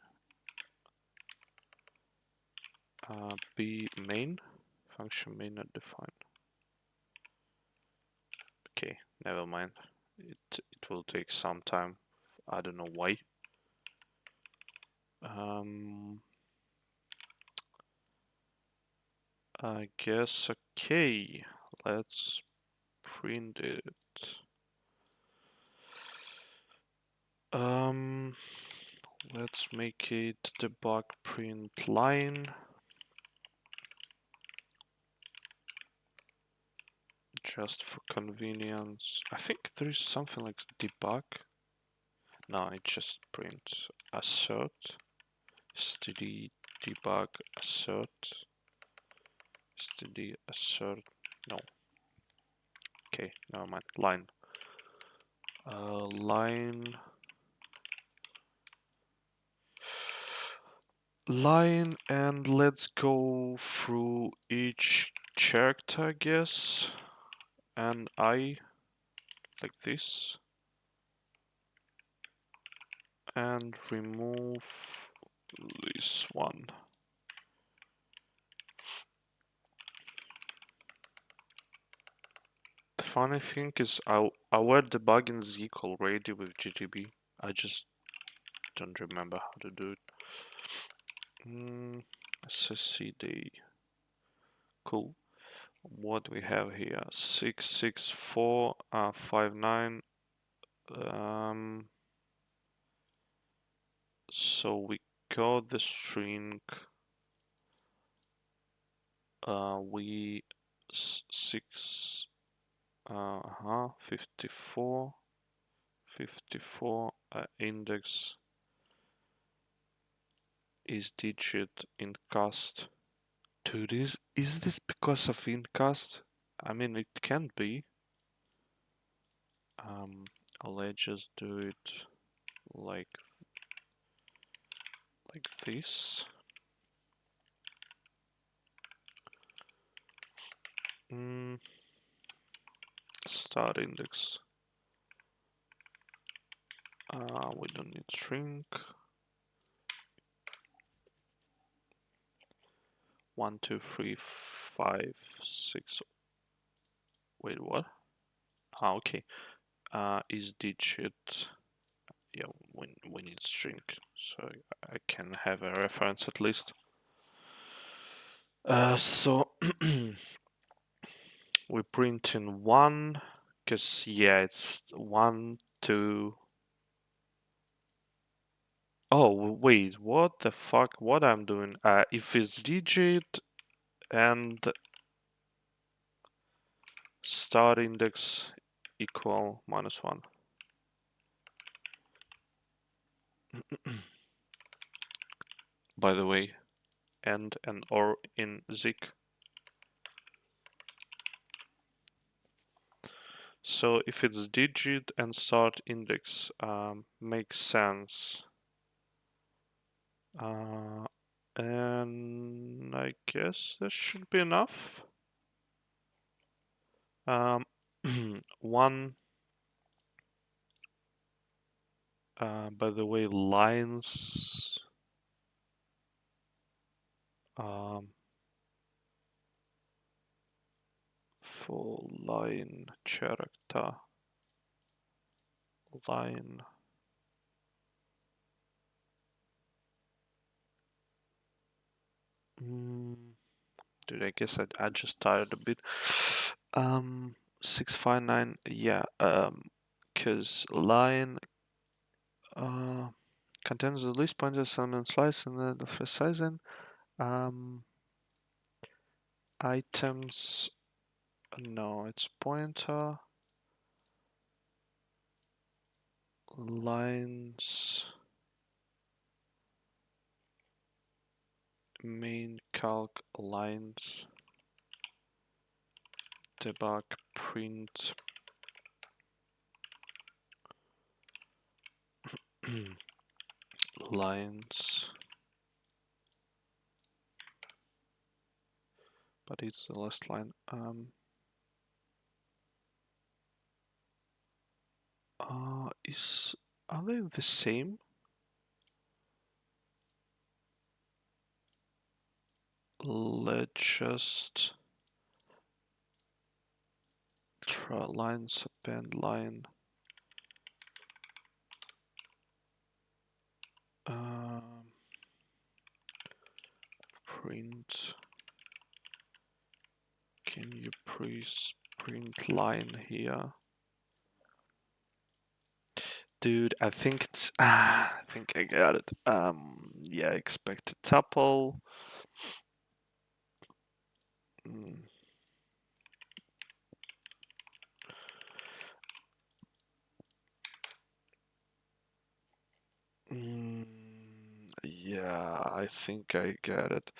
B main function may not define. Okay, never mind. It will take some time. I don't know why. I guess okay. Let's print it. Let's make it debug print line. Just for convenience. I think there is something like debug. No, it just prints assert. Std debug assert. Std assert. No. Okay, never mind. Line. Line, and let's go through each character, I guess. And I like this. And remove this one. The funny thing is I were debugging ZIG already with GTB. I just don't remember how to do it. SSCD. Cool. What we have here? 66459. So we got the string. We 54 index is digit in cast. Dude, is this because of incast? I mean, it can be. Let's just do it like this. Start index. We don't need string. 1, 2, 3, 5, 6. Wait, what? Okay. Is digit. Yeah, we need string, so I can have a reference at least. So we print in 1, because yeah, it's 1, 2. Oh, wait, what the fuck? What I'm doing? If it's digit and start index equal -1. By the way, and or in ZIG. So if it's digit and start index, makes sense. And I guess that should be enough. One, by the way, lines, for line character, line. Dude, I guess I just tired a bit. 659, yeah, because line contains the list pointers, element slice, and then the first sizing. Items, no, it's pointer. Lines, main calc lines, debug print. Lines, but it's the last line. Are they the same? Let's just try lines append line. Print. Can you please print line here? Dude, I think it's I think I got it. Yeah, expected tuple. Yeah, I think I get it.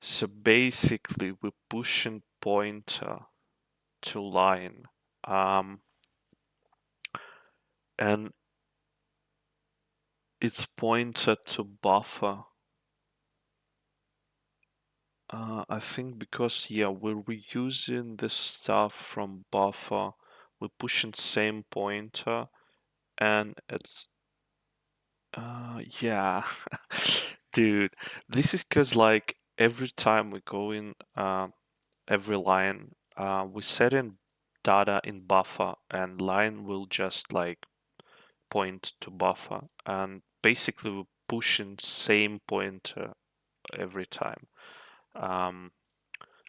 So basically, we're pushing pointer to line, and it's pointer to buffer. I think because yeah, we're reusing the stuff from buffer. We're pushing same pointer, and it's yeah, dude. This is because like every time we go in every line, we set in data in buffer, and line will just like point to buffer, and basically we're pushing same pointer every time.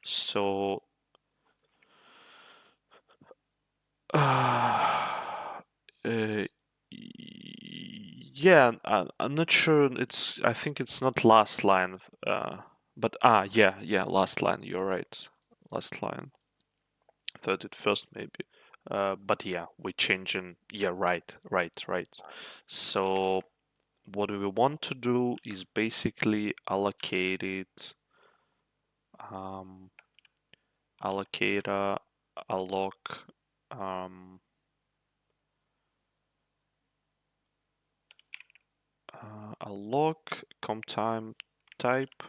So yeah, I'm not sure. I think it's not last line. But yeah, last line. You're right. Last line. Third at first maybe. But yeah, we're changing. Yeah, right. So what we want to do is basically allocate it. Allocate alloc. Alloc comp time type.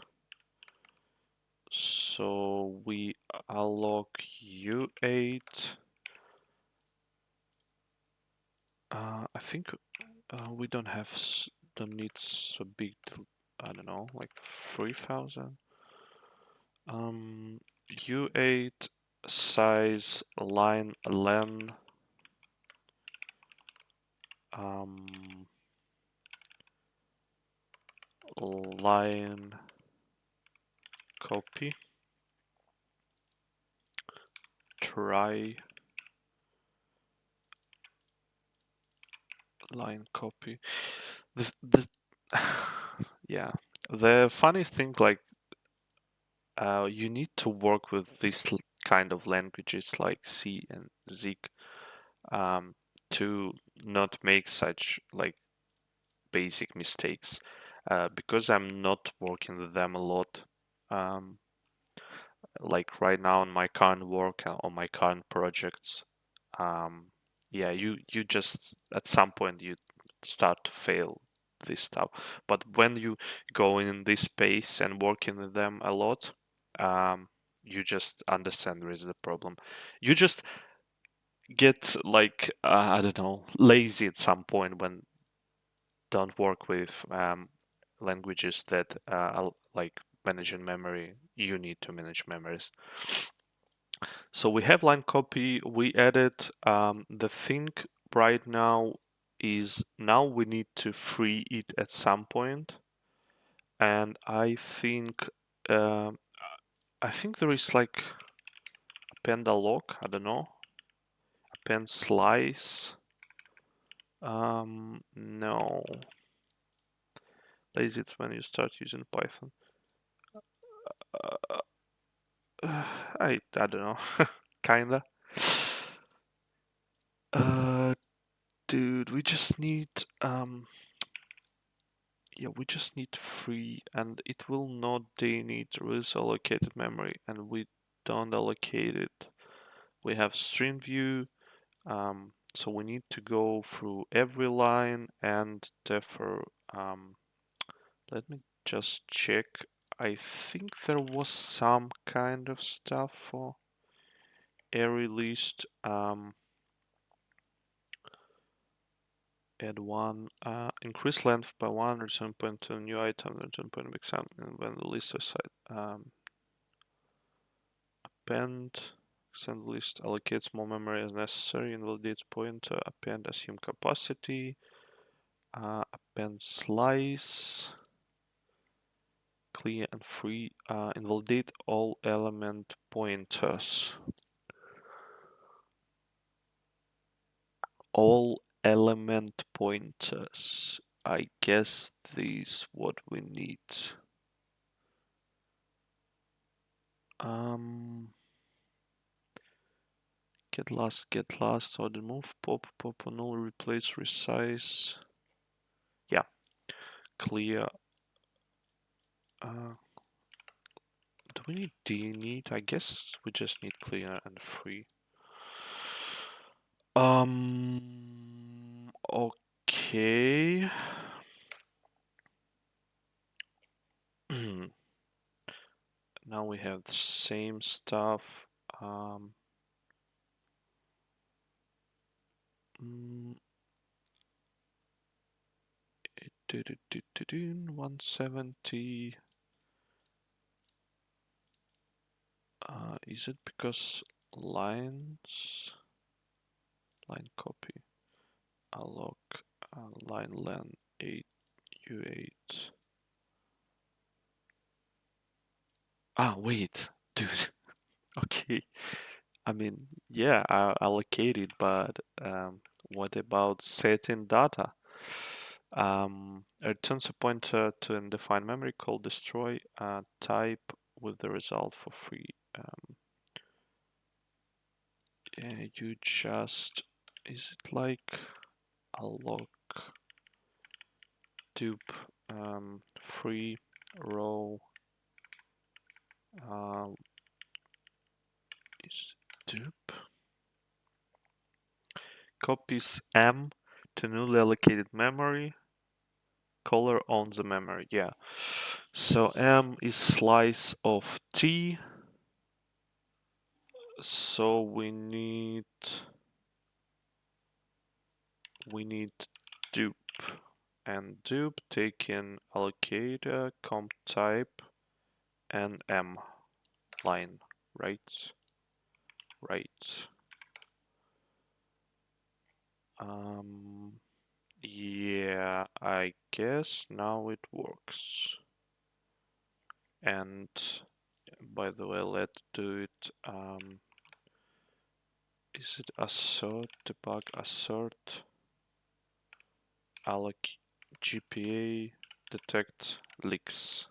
So we alloc u8. I think we don't need so big. I don't know, like 3,000. U8 size line len. Line copy. Try line copy. The Yeah. The funny thing, like, you need to work with this kind of languages like C and ZIG to not make such like basic mistakes. Because I'm not working with them a lot. Um, like right now in my current work on my current projects, um, yeah, you just at some point you start to fail this stuff. But when you go in this space and working with them a lot, um, you just understand there is the problem. You just get like I don't know, lazy at some point when don't work with languages that like managing memory. You need to manage memories. So we have line copy. We added the thing right now is now we need to free it at some point, and um, I think there is like append a lock. I don't know, append slice. No, lazy it's when you start using Python. Uh, I don't know, kinda. Uh, dude, we just need yeah, we just need free, and it will not they need rules allocated memory, and we don't allocate it. We have stream view, so we need to go through every line and therefore let me just check. I think there was some kind of stuff for array list. Add one, increase length by one, return point to a new item, return point big sum, and when the list aside. Append, extend list, allocates more memory as necessary, invalidates pointer, append, assume capacity, append slice, clear and free, invalidate all element pointers. All element pointers. I guess this what we need. Um, get last, order move, pop, null, replace, resize. Yeah, clear. Do we need need? I guess we just need clear and free. Okay. Now we have the same stuff. Mm, 170. Is it because lines? Line copy. Alloc. Line len 8 u8. Ah, wait, dude. Okay. I mean, yeah, I allocated, but what about setting data? Returns a pointer to undefined memory called destroy, type with the result for free. Yeah, you just, is it like alloc dupe free row is dupe copies M to newly allocated memory. Color on the memory, yeah. So M is slice of T. So we need dupe, and dupe taking allocator comp type and M line, right? Right. Yeah, I guess now it works. And by the way, let's do it. Is it assert, debug assert, alloc GPA, detect leaks.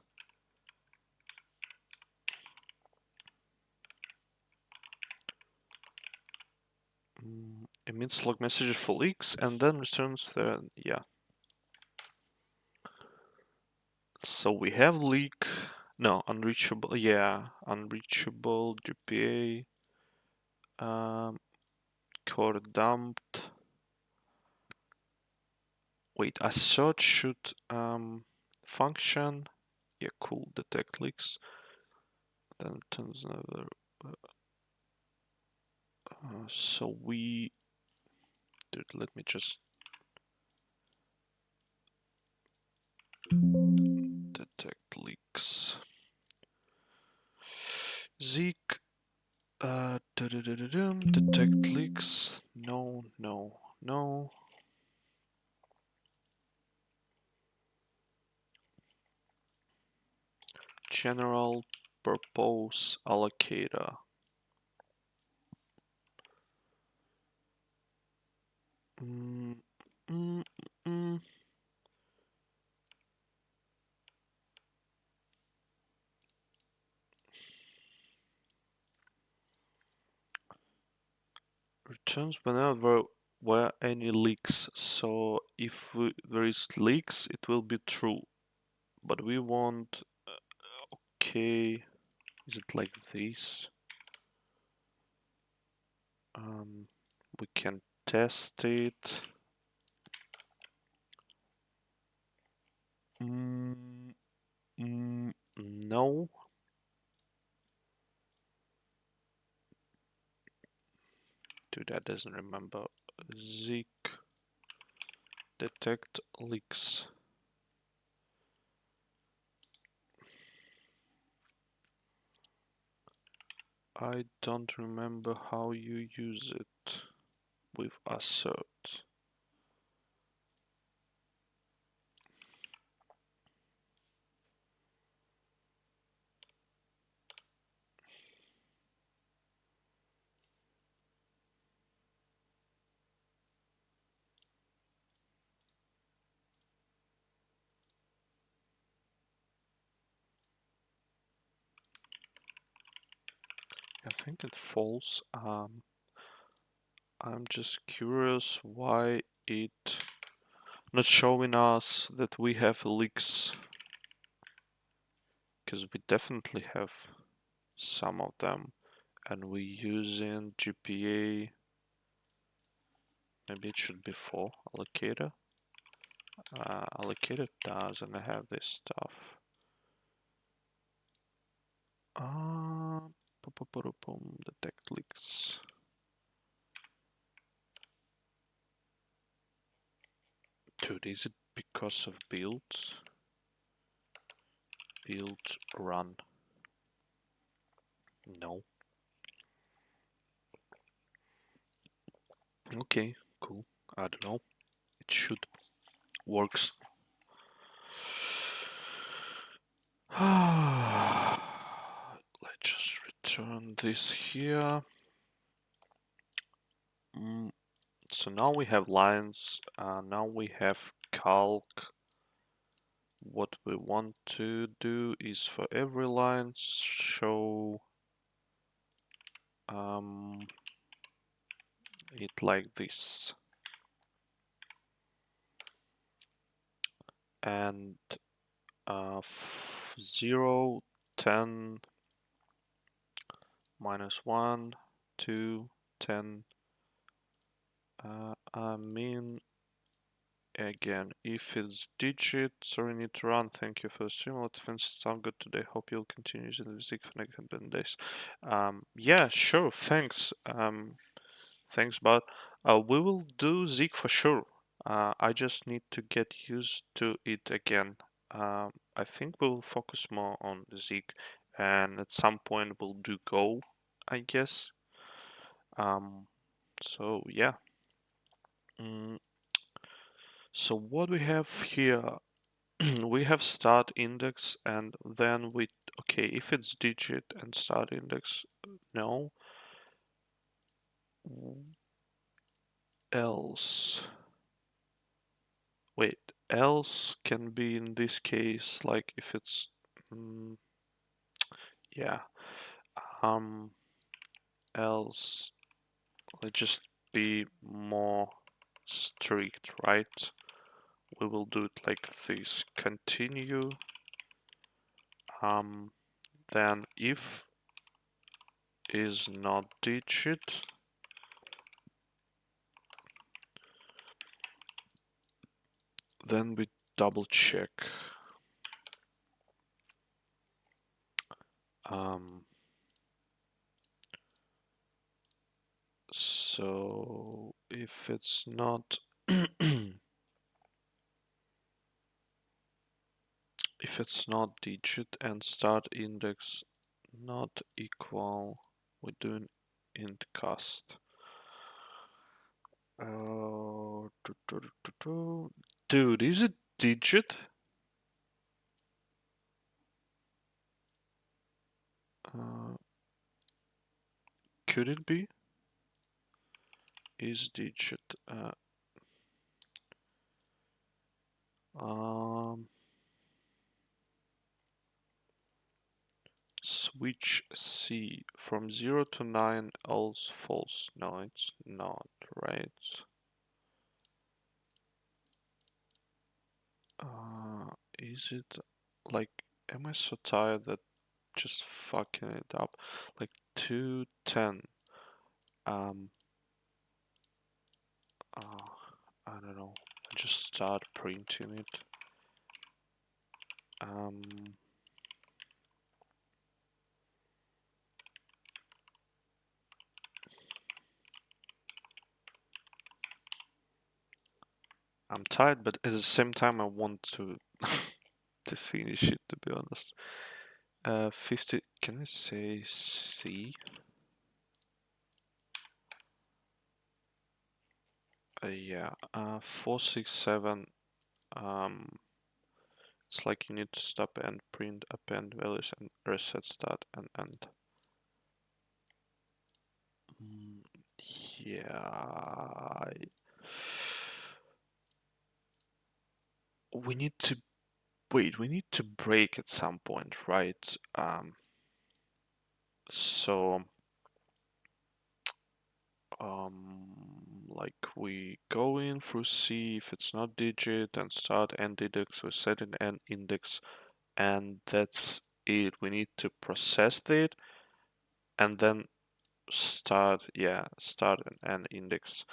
Emits log messages for leaks and then returns the, yeah. So we have leak, no, unreachable, yeah, unreachable, GPA, core dumped. Wait, a search should function. Yeah, cool, detect leaks. Then turns another. So we, dude, let me just detect leaks. ZIG, detect leaks. No, no, no. General purpose allocator. Mm, mm, mm. Returns whenever were any leaks. So if there is leaks, it will be true. But we want, okay, is it like this? We can test it. No. Dude, that doesn't remember. ZIG detect leaks. I don't remember how you use it with assert. I think it falls. I'm just curious why it not showing us that we have leaks, because we definitely have some of them, and we using GPA. Maybe it should be 4 allocator. Allocator doesn't have this stuff. Detect leaks. Dude, is it because of builds? Build run. No. Okay, cool. I don't know. It should works. Let's just return this here. So now we have lines. Now we have calc. What we want to do is for every line show it like this. And 0, 10, -1, 2, 10. I mean, again, if it's digit, sorry, need to run. Thank you for the stream. Things sound good today. Hope you'll continue using the ZIG for next 10 days. Yeah, sure. Thanks. Thanks, but we will do ZIG for sure. I just need to get used to it again. I think we'll focus more on the ZIG, and at some point we'll do Go, I guess. So yeah. So what we have here, we have start index, and then we, okay, if it's digit and start index, no. Else, wait, else can be in this case, like if it's yeah, um else, let's just be more strict, right? We will do it like this: continue, then if is not digit, then we double check. So if it's not if it's not digit and start index not equal, we're doing int cast. Dude, is it digit? Could it be? Is digit? Um, Switch C from 0 to 9, else false. No, it's not, right? Is it like, am I so tired that just fucking it up? Like 210. Um, I don't know. I just start printing it. Um, I'm tired, but at the same time, I want to to finish it. To be honest, 50. Can I say C? Yeah. 467. Um, it's like you need to stop and print append values and reset start and end. Yeah. We need to wait. We need to break at some point, right? So like we go in through C if it's not digit and start end index, we set an end index, and that's it. We need to process it and then start an end index.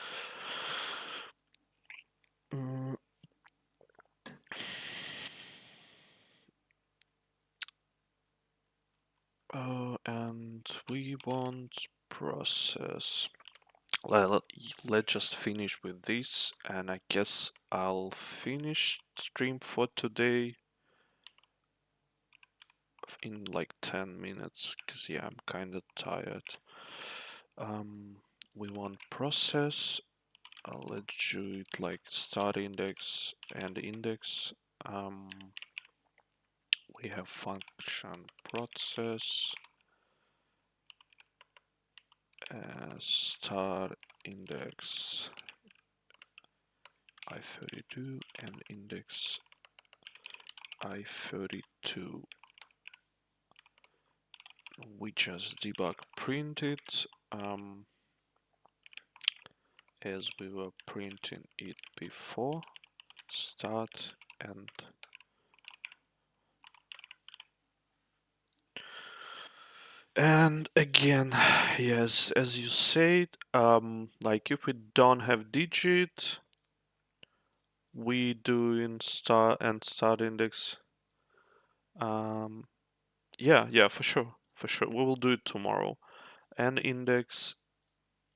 And we want process. Let's just finish with this, and I guess I'll finish stream for today in like 10 minutes, because yeah, I'm kind of tired. We want process. Let's do it like start index and index. We have function process start index I32 and index I32. We just debug print it as we were printing it before. Start and again, yes, as you said, like if we don't have digit, we do in start and start index. Yeah, for sure, for sure. We will do it tomorrow. And index,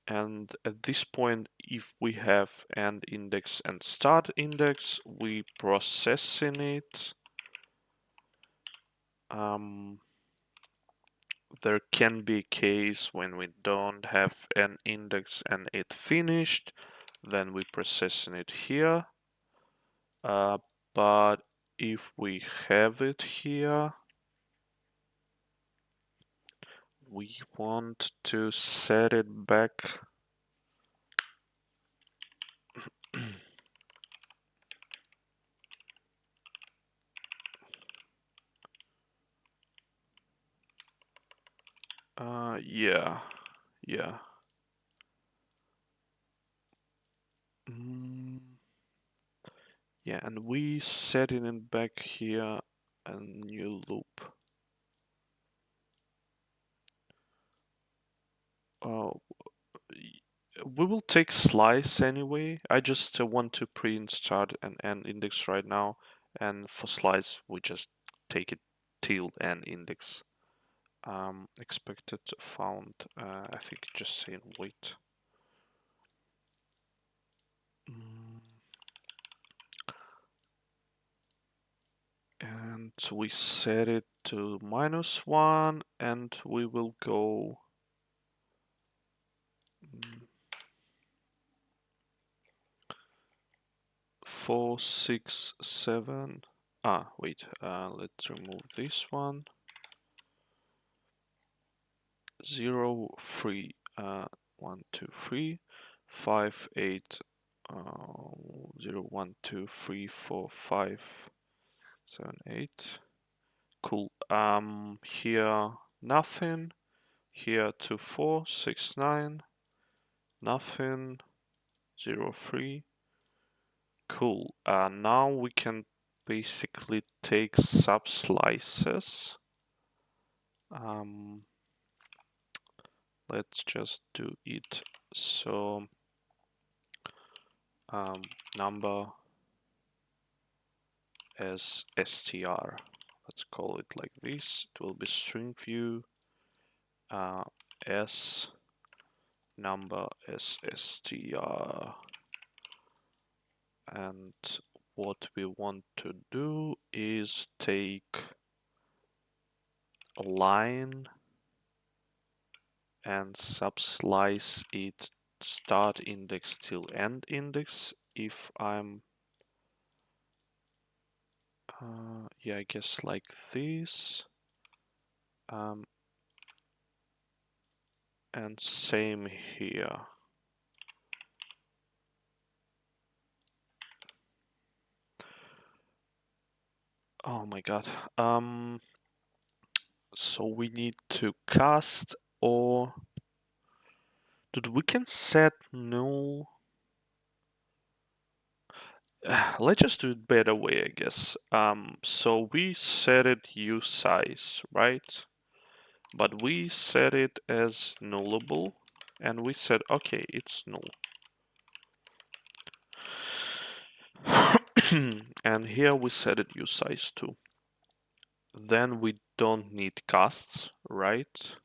and at this point, if we have end index and start index, we processing it. There can be a case when we don't have an index and it finished, then we processing it here. But if we have it here, we want to set it back. Yeah, yeah. Mm, yeah, and we set it in back here a new loop. Oh, we will take slice anyway. I just want to print start and end index right now, and for slice we just take it tilde and index. Expected found. I think just saying wait. Mm, and we set it to -1, and we will go. 4, 6, 7. Wait. Let's remove this one. 0, 3, 1, 2, 3, 5, 8, 0, 1, 2, 3, 4, 5, 7, 8. Cool. Here nothing. Here 2, 4, 6, 9. Nothing. 0, 3. Cool. Now we can basically take sub slices. Let's just do it. So number as str. Let's call it like this. It will be string view s number as str. And what we want to do is take a line and subslice it start index till end index. If I'm yeah, I guess like this. And same here. Oh my god. So we need to cast, or dude, we can set null. Let's just do it better way, I guess. So we set it usize, right? But we set it as nullable, and we said, okay, it's null. And here we set it usize too. Then we don't need casts, right?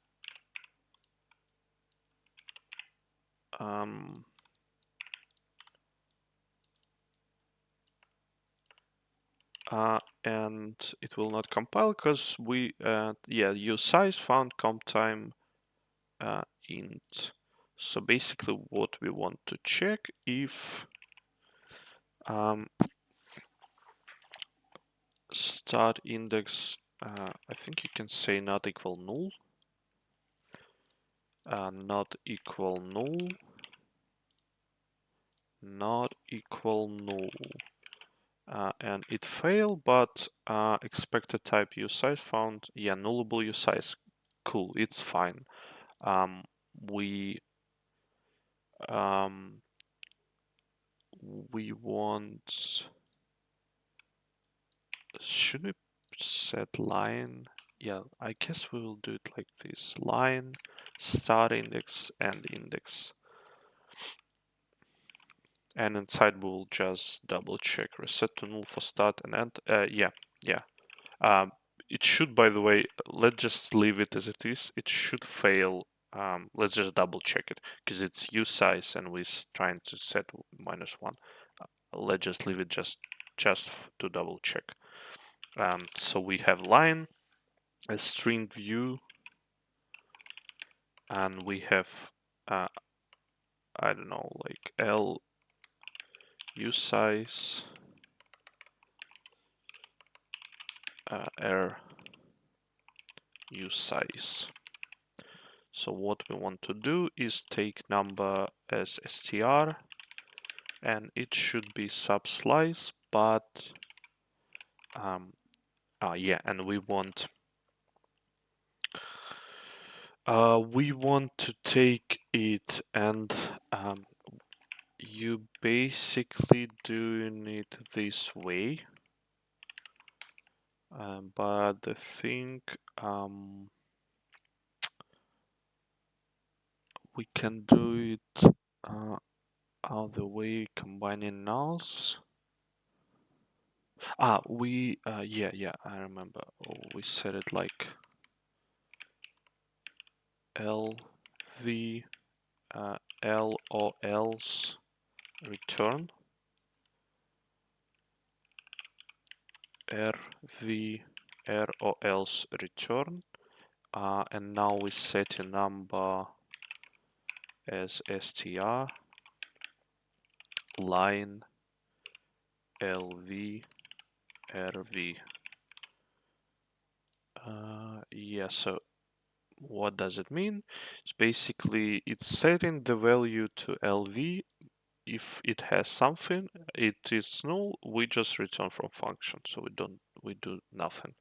And it will not compile because we use size found comp time int. So basically what we want to check if start index, I think you can say not equal null, not equal null, not equal null. And it failed, but expected type usize found, yeah, nullable usize. Cool, it's fine. We want, should we set line? Yeah, I guess we will do it like this. Line, start index, end index. And inside we'll just double check reset to null for start and end. Yeah. It should, by the way, let's just leave it as it is. It should fail. Let's just double check it because it's usize and we're trying to set -1. Let's just leave it just to double check. So we have line, a string view, and we have I don't know, like L usize, R usize. So what we want to do is take number as str, and it should be subslice, but yeah, and we want We want to take it and you basically doing it this way. But the thing we can do it other way, combining nulls. Yeah, I remember. Oh, we set it like LV LOLs return RV ROLs return, and now we set a number as str line LV RV. Yeah, so what does it mean? It's basically it's setting the value to LV. If it has something, it is null, we just return from function, so we do nothing.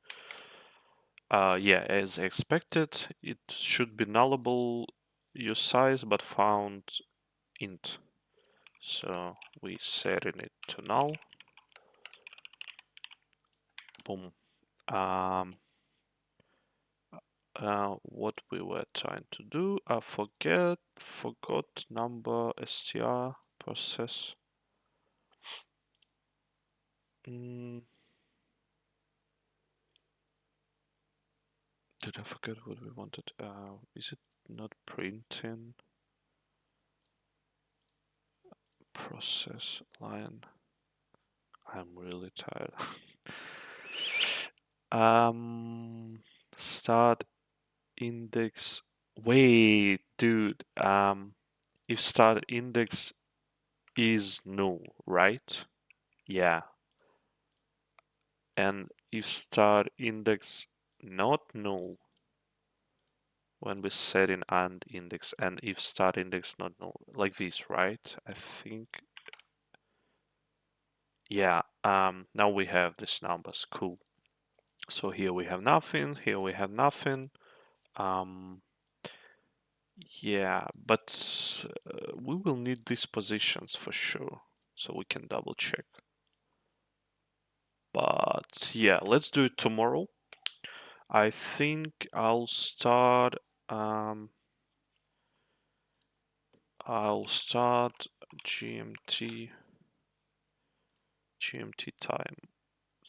Yeah, as expected, it should be nullable use size but found int. So we setting it to null. Boom. What we were trying to do, I forgot number str process. Did I forget what we wanted? Is it not printing process line? I'm really tired. Start index. Wait, dude. If start index is null, right? Yeah. And if start index not null when we set in and index, and if start index not null, like this, right? I think. Yeah. Now we have these numbers. Cool. So here we have nothing. Here we have nothing. Yeah, but we will need these positions for sure, so we can double check. But yeah, let's do it tomorrow. I think I'll start GMT time.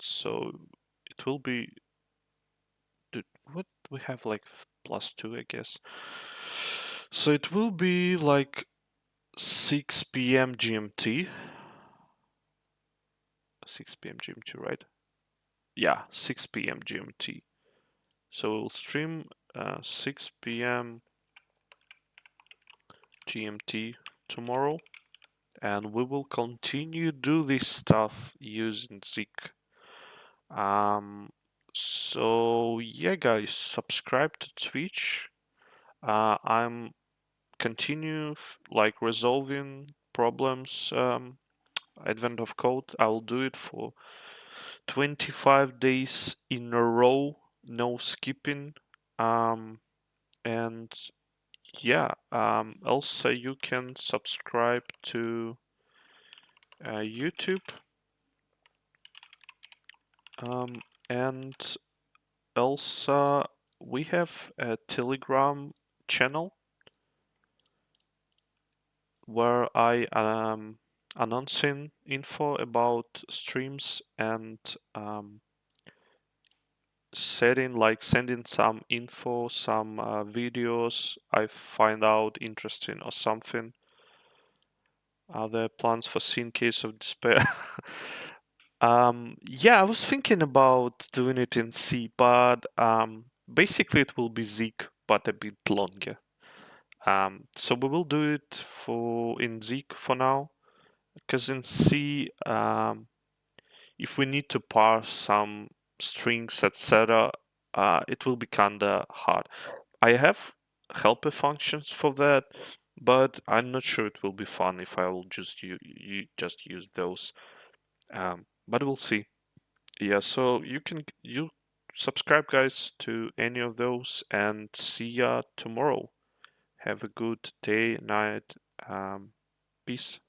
So it will be, dude, what we have like +2, I guess. So it will be like 6 p.m. GMT. 6 p.m. GMT, right? Yeah, 6 p.m. GMT. So we'll stream 6 p.m. GMT tomorrow, and we will continue do this stuff using ZIG. So yeah, guys, subscribe to Twitch. I'm continue like resolving problems. Advent of code. I'll do it for 25 days in a row, no skipping. And yeah, also you can subscribe to YouTube, and also we have a Telegram channel where I am announcing info about streams and sending some info, some videos I find out interesting or something. Are there plans for scene case of despair? Yeah, I was thinking about doing it in C, but basically it will be ZIG, but a bit longer. So we will do it for in ZIG for now, because in C, if we need to parse some strings, etc., it will be kinda hard. I have helper functions for that, but I'm not sure it will be fun if I will just just use those. But we'll see. Yeah, so you subscribe, guys, to any of those, and see ya tomorrow. Have a good day, night. Peace.